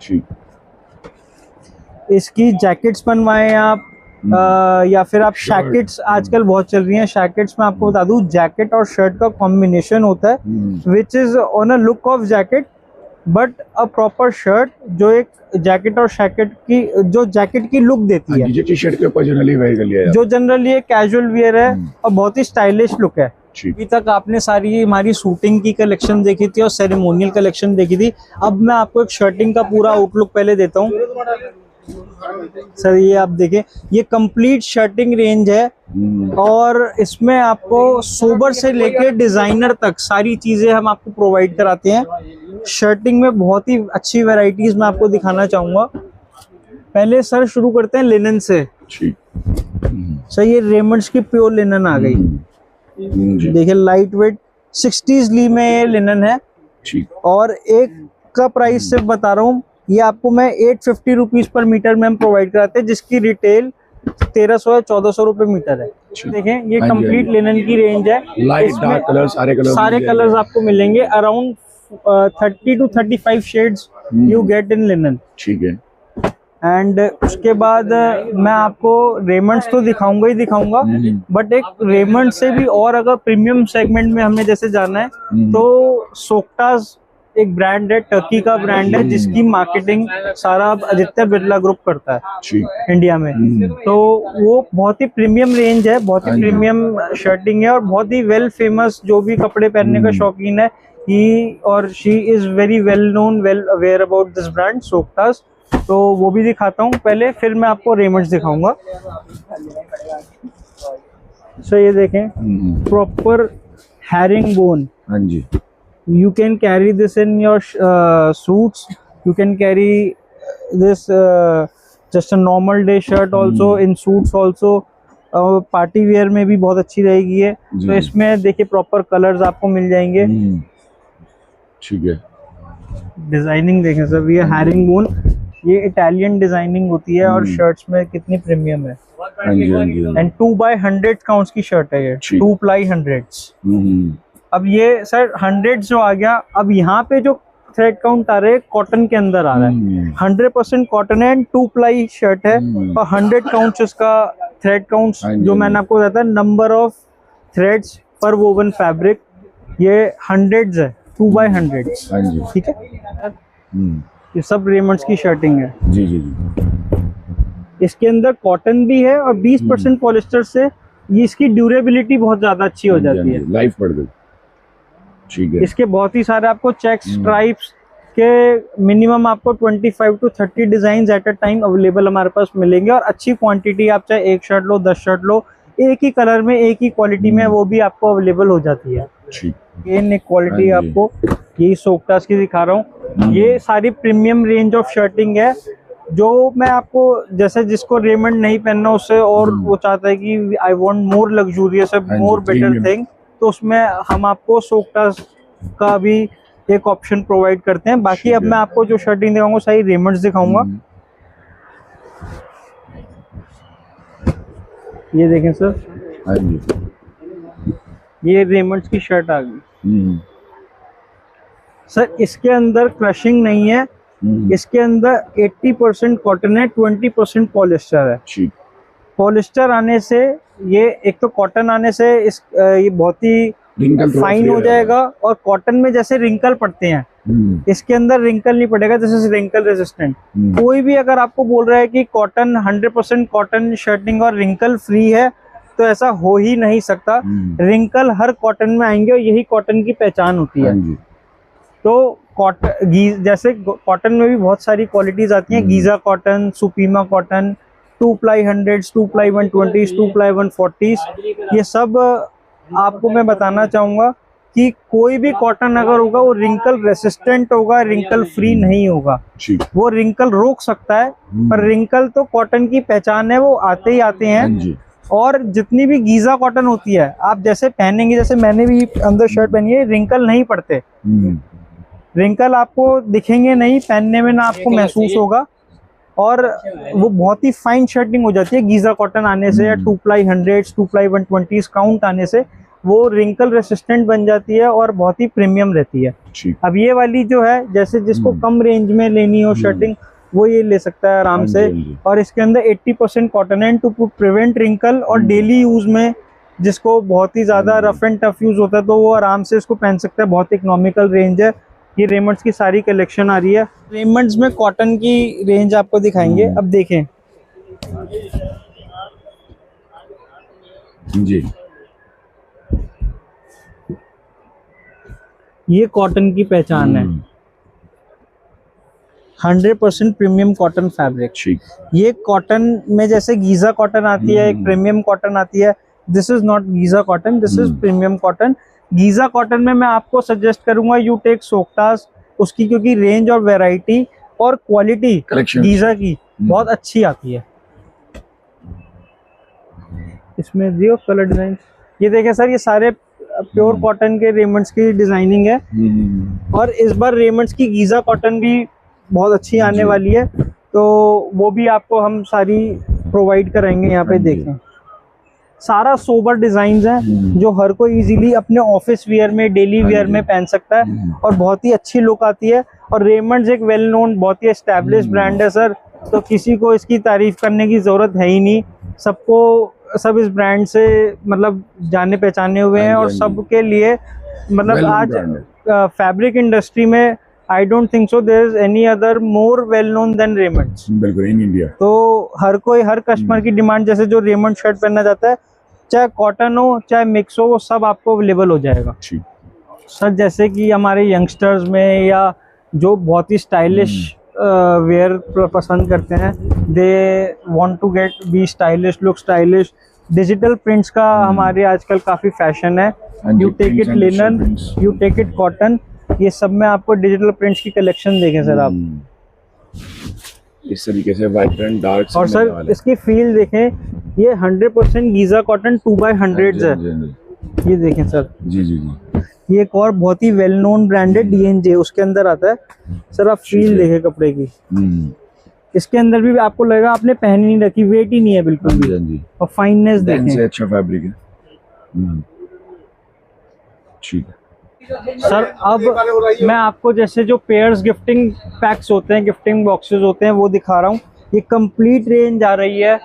ठीक। इसकी जैकेट्स बनवाएं आप, या फिर आप शैकेट्स, आजकल बहुत चल रही हैं शैकेट्स। मैं आपको बता दूं, जैकेट और शर्ट का कॉम्बिनेशन होता है, which is on a look of jacket but a proper shirt, जो एक जैकेट और शैकेट की, जो जैकेट की लुक देती है, जो टी शर्ट के ऊपर जनरली वेयर कर लिया जो जनरली एक कैजुअल वियर है और बहुत ही स्टाइलिश लुक है। ठीक। अभी तक आपने सारी हमारी शूटिंग की कलेक्शन देखी थी और सेरेमोनियल कलेक्शन देखी थी। अब मैं आपको एक शर्टिंग का पूरा आउटलुक पहले देता हूँ। सर ये आप देखें, ये कंप्लीट शर्टिंग रेंज है, और इसमें आपको सोबर से लेके डिजाइनर तक सारी चीजें हम आपको प्रोवाइड कराते हैं। शर्टिंग में बहुत ही अच्छी वैरायटीज मैं आपको दिखाना चाहूंगा। पहले सर शुरू करते हैं लिनन से। ठीक। सर ये रेमंड्स की प्योर लिनन आ गई, देखिए लाइट वेट 60s ली में ये लिनन है। ठीक। और एक का प्राइस सिर्फ बता रहा हूँ, ये आपको मैं 850 रुपीज पर मीटर में हम प्रोवाइड कराते हैं, जिसकी रिटेल 1300 या 1400 रुपए मीटर है। देखें, ये कंप्लीट लिनन की रेंज है। लाइट डार्क कलर सारे कलर्स आपको मिलेंगे। Around 30 to 35 shades you get in linen. ठीक है। एंड उसके बाद मैं आपको रेमंड्स तो दिखाऊंगा ही दिखाऊंगा, बट एक रेमंड से भी और अगर प्रीमियम सेगमेंट में हमें जैसे जाना है, तो सोक्टास एक ब्रांड है, टर्की का ब्रांड है, जिसकी मार्केटिंग सारा आदित्य बिरला ग्रुप करता है इंडिया में। तो वो बहुत ही प्रीमियम रेंज है, बहुत ही प्रीमियम शर्टिंग है, और बहुत ही वेल फेमस, जो भी कपड़े पहनने का शौकीन है, ही और she is very well known, well aware about this brand Soktas. तो वो भी दिखाता हूँ पहले, फिर मैं आपको रेमंड्स दिखाऊंगा। सो ये देखें, प्रॉपर हैरिंग बोन। हाँ जी। You can carry this in your suits. You can carry this just a normal day shirt also, in suits also. Party wear में भी बहुत अच्छी रहेगी ये। तो इसमें देखिए प्रॉपर कलर्स आपको मिल जाएंगे। ठीक है। डिजाइनिंग देखें सर, ये हैरिंग बोन, ये इटालियन डिजाइनिंग होती है, और शर्ट्स में कितनी प्रीमियम है। एंड 2x100 काउंट्स की शर्ट है ये, 2 ply 100s। अब ये सर 100 जो आ गया, अब यहाँ पे जो थ्रेड काउंट आ रहे हैं कॉटन के अंदर आ रहा है, 100% कॉटन है, 2 ply शर्ट है, और 100 काउंट्स इसका थ्रेड काउंट्स, जो मैंने आपको बताया था, नंबर ऑफ थ्रेड्स पर वोवन फैब्रिक, ये 100s है, 2x100। ठीक है, ये सब रेमंड्स की शर्टिंग है। जी जी जी। इसके अंदर कॉटन भी है, और 20% पॉलिस्टर से ये इसकी ड्यूरेबिलिटी बहुत ज्यादा अच्छी हो जाती है, लाइफ बढ़ गई। ठीक है। इसके बहुत ही सारे आपको चेक्स स्ट्राइप्स के मिनिमम आपको 25 to 30 design at a time available हमारे पास मिलेंगे, और अच्छी क्वांटिटी, आप चाहे 1 शर्ट लो 10 शर्ट लो, एक ही कलर में एक ही क्वालिटी में, वो भी आपको अवेलेबल हो जाती है। ये क्वालिटी आपको यही सोक्टास की दिखा रहा हूँ। ये सारी प्रीमियम रेंज ऑफ शर्टिंग है, जो मैं आपको, जैसे जिसको रेमंड नहीं पहनना उससे, और वो चाहता है कि I want more luxurious, more better thing, तो उसमें हम आपको सोक्टास का भी एक ऑप्शन प्रोवाइड करते हैं। बाकी अब मैं आपको जो शर्टिंग दिखाऊंगा सारी रेमंड्स दिखाऊंगा। ये देखें सर, ये रेमंड्स की शर्ट आ गई सर। इसके अंदर क्रशिंग नहीं है, इसके अंदर 80% कॉटन है, 20% पॉलिस्टर है। पॉलिस्टर आने से, ये एक तो कॉटन आने से ये बहुत ही फाइन हो जाएगा, और कॉटन में जैसे रिंकल पड़ते हैं, इसके अंदर रिंकल नहीं पड़ेगा, जैसे रिंकल रेजिस्टेंट। कोई भी अगर आपको बोल रहा है कि कॉटन 100% कॉटन शर्टिंग और रिंकल फ्री है, तो ऐसा हो ही नहीं सकता। रिंकल हर कॉटन में आएंगे, और यही कॉटन की पहचान होती है। तो कॉटन, जैसे कॉटन में भी बहुत सारी क्वालिटीज आती हैं, Giza cotton, Supima cotton, 2 ply 100s, 2 ply 120s, 2 ply 140s, ये सब आपको मैं बताना चाहूँगा कि कोई भी कॉटन अगर होगा वो रिंकल रेसिस्टेंट होगा, रिंकल फ्री नहीं होगा। ठीक। वो रिंकल रोक सकता है, पर रिंकल तो कॉटन की पहचान है, वो आते ही आते हाँ हैं। जी। और जितनी भी गीजा कॉटन होती है, आप जैसे पहनेंगे, जैसे मैंने भी अंदर शर्ट पहनी है, रिंकल नहीं पड़ते। रिंकल आपको दिखेंगे नहीं, पहनने में ना आपको महसूस होगा, और वो बहुत ही फाइन शर्टिंग हो जाती है गीजा कॉटन आने से, या 2 प्लाई 100, 2 प्लाई 120 काउंट आने से वो रिंकल रेसिस्टेंट बन जाती है और बहुत ही प्रीमियम रहती है। अब ये वाली जो है, जैसे जिसको कम रेंज में लेनी हो शर्टिंग, वो ये ले सकता है आराम से। और इसके अंदर 80% कॉटन है टू प्रिवेंट रिंकल, और डेली यूज में जिसको बहुत ही ज्यादा रफ एंड टफ यूज होता है तो वो आराम से इसको पहन सकता है। बहुत इकोनॉमिकल रेंज है। ये रेमंड्स की सारी कलेक्शन आ रही है। रेमंड्स में कॉटन की रेंज आपको दिखाएंगे। अब देखें जी, ये कॉटन की पहचान है, 100% प्रीमियम कॉटन फैब्रिक। ठीक। ये कॉटन में जैसे गीजा कॉटन आती है, एक प्रीमियम कॉटन आती है, this is not Giza cotton, this is premium cotton. Giza cotton में मैं आपको सजेस्ट करूंगा यू टेक सोक्टास, उसकी क्योंकि रेंज और वैरायटी और क्वालिटी गीजा की बहुत अच्छी आती है। इसमें दियो कलर डिजाइन, ये देखें सर, ये सारे प्योर कॉटन के रेमंड्स की डिजाइनिंग है। और इस बार रेमंड्स की गीजा कॉटन भी बहुत अच्छी आने वाली है, तो वो भी आपको हम सारी प्रोवाइड कराएंगे। यहाँ पे देखें सारा सोबर डिजाइन है जो हर कोई इजीली अपने ऑफिस वियर में, डेली वियर में पहन सकता है, और बहुत ही अच्छी लुक आती है। और रेमंड्स एक वेल नोन, बहुत ही एस्टैब्लिश ब्रांड है सर, तो किसी को इसकी तारीफ करने की जरूरत है ही नहीं। सबको सब इस ब्रांड से मतलब जाने पहचाने हुए हैं, और सबके लिए मतलब आज फैब्रिक इंडस्ट्री में I don't think so there is any other more well known than Raymond's, बिल्कुल, इन इंडिया। तो हर कोई, हर कस्टमर की डिमांड, जैसे जो रेमंड शर्ट पहनना चाहता है, चाहे कॉटन हो चाहे मिक्स हो, वो सब आपको अवेलेबल हो जाएगा सर। जैसे कि हमारे यंगस्टर्स में, या जो बहुत ही स्टाइलिश वेयर पसंद करते हैं, they want to get be stylish, look stylish, digital prints का हमारे आजकल काफी फैशन है। You take it linen, you take it cotton, ये सब में आपको डिजिटल प्रिंट्स की कलेक्शन देखें सर आप, इस तरीके से वाइब्रेंट डार्क। और सर इसकी फील देखें, ये 100% गीजा कॉटन 2x100 है। ये देखें सर, जी जी जी, ये एक और बहुत ही वेल नोन ब्रांड है, DNJ, उसके अंदर आता है सर। आप फील देखें कपड़े की, इसके अंदर भी आपको लगेगा आपने पहनी नहीं रखी, वेट ही नहीं है बिल्कुल भी, और फाइननेस देखें, अच्छा फैब्रिक है। ठीक है सर। अब मैं आपको जैसे जो पेयर्स गिफ्टिंग पैक्स होते हैं, गिफ्टिंग बॉक्सेस होते हैं, वो दिखा रहा हूँ। ये कंप्लीट रेंज आ रही है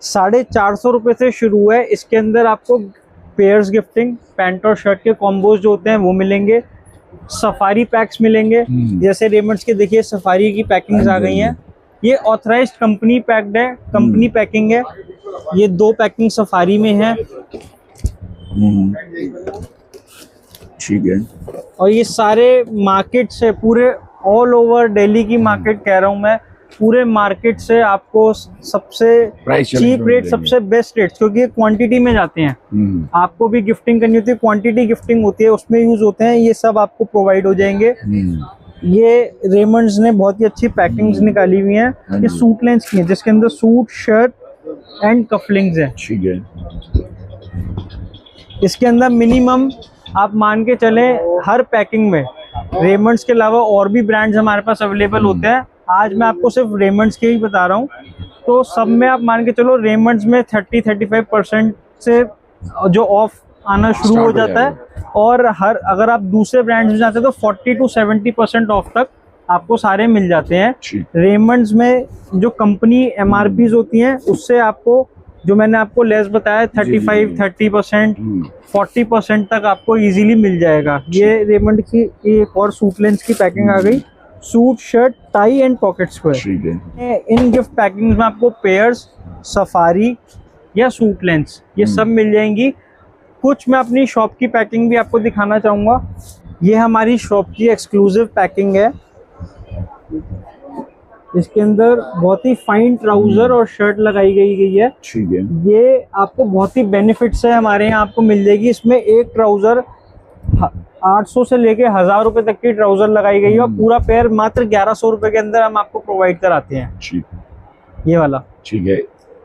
450 रुपए से शुरू है। इसके अंदर आपको पेयर्स गिफ्टिंग, पैंट और शर्ट के कॉम्बोज जो होते हैं वो मिलेंगे, सफारी पैक्स मिलेंगे। जैसे रेमंड्स के देखिए सफारी की पैकिंग्स आ गई हैं, ये ऑथराइज्ड कंपनी पैक्ड है, कंपनी पैकिंग है। ये 2 पैकिंग सफारी में है, ठीक है। और ये सारे मार्केट से, पूरे ऑल ओवर दिल्ली की मार्केट कह रहा हूँ मैं, पूरे मार्केट से आपको सबसे चीप रेट, सबसे बेस्ट रेट, क्योंकि ये क्वांटिटी में जाते हैं। आपको भी गिफ्टिंग करनी होती है, क्वांटिटी गिफ्टिंग होती है, उसमें यूज होते हैं, ये सब आपको प्रोवाइड हो जाएंगे। ये रेमंड्स ने बहुत ही अच्छी पैकिंग्स निकाली हुई हैं। ये सूट लेंस की है, जिसके अंदर सूट, शर्ट एंड कफलिंग्स है। ठीक है। इसके अंदर मिनिमम आप मान के चले, हर पैकिंग में रेमंड्स के अलावा और भी ब्रांड्स हमारे पास अवेलेबल होते हैं। आज मैं आपको सिर्फ रेमंड्स के ही बता रहा हूँ, तो सब में आप मान के चलो रेमंड्स में 30-35% से जो ऑफ आना शुरू हो जाता है, और हर अगर आप दूसरे ब्रांड्स में जाते हैं तो 40-70% ऑफ तक आपको सारे मिल जाते हैं। रेमंड्स में जो कंपनी MRPs होती हैं, उससे आपको जो मैंने आपको लेस बताया 35-30%, 40% तक आपको इजीली मिल जाएगा। ये रेमंड की एक और सूट लेंस की पैकिंग आ गई, suit, shirt, tie and pocket square. In gift packing में आपको पेयर्स, सफारी या सूट लेंस, ये सब मिल जाएंगी। कुछ मैं अपनी शॉप की पैकिंग भी आपको दिखाना चाहूँगा। ये हमारी शॉप की एक्सक्लूसिव पैकिंग है। इसके अंदर बहुत ही फाइन ट्राउजर और शर्ट लगाई गई है। ठीक है। ये आपको बहुत ही बेनिफिट्स है हमारे यहाँ आपको मिल जाएगी। इसमें एक ट्राउजर 800 से लेके 1000 रुपए तक की ट्राउजर लगाई गई है और पूरा पेयर मात्र 1100 रुपए के अंदर हम आपको प्रोवाइड कराते हैं। ठीक, ये वाला ठीक है।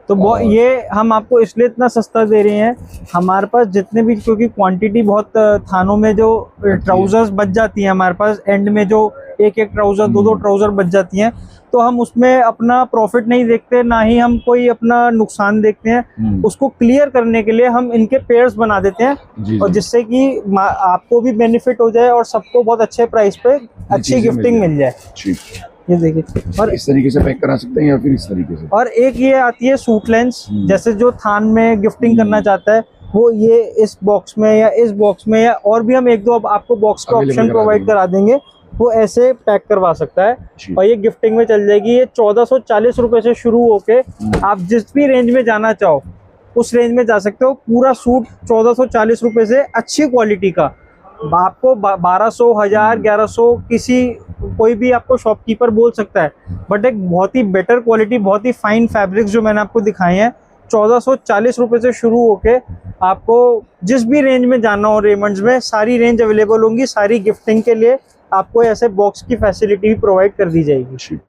तो ये हम आपको इसलिए इतना सस्ता दे रहे हैं, हमारे पास जितने भी, क्योंकि क्वांटिटी बहुत थानों में जो ट्राउजर्स बच जाती हैं हमारे पास, एंड में जो एक ट्राउजर दो ट्राउजर बच जाती हैं, तो हम उसमें अपना प्रॉफिट नहीं देखते, ना ही हम कोई अपना नुकसान देखते हैं। उसको क्लियर करने के लिए हम इनके पेयर्स बना देते हैं और जिससे कि आपको भी बेनिफिट हो जाए और सबको बहुत अच्छे प्राइस पे अच्छी गिफ्टिंग मिल जाए। ठीक, ये देखिए, और इस तरीके से पैक करा सकते हैं या फिर इस तरीके से। और एक ये आती है सूट लेंस, जैसे जो थान में गिफ्टिंग करना चाहता है वो ये इस बॉक्स में या इस बॉक्स में, या और भी हम एक दो आपको बॉक्स का ऑप्शन प्रोवाइड करा देंगे, वो ऐसे पैक करवा सकता है और ये गिफ्टिंग में चल जाएगी। ये 1440 रुपए से शुरू होके आप जिस भी रेंज में जाना चाहो उस रेंज में जा सकते हो। पूरा सूट 1440 रुपए से अच्छी क्वालिटी का आपको 1200, 1000, 1100 कोई भी आपको शॉपकीपर बोल सकता है, बट एक बहुत ही बेटर क्वालिटी, बहुत ही फाइन फैब्रिक्स जो मैंने आपको दिखाए हैं, 1440 रुपए से शुरू होके आपको जिस भी रेंज में जाना हो रेमंड्स में सारी रेंज अवेलेबल होंगी। सारी गिफ्टिंग के लिए आपको ऐसे बॉक्स की फैसिलिटी भी प्रोवाइड कर दी जाएगी।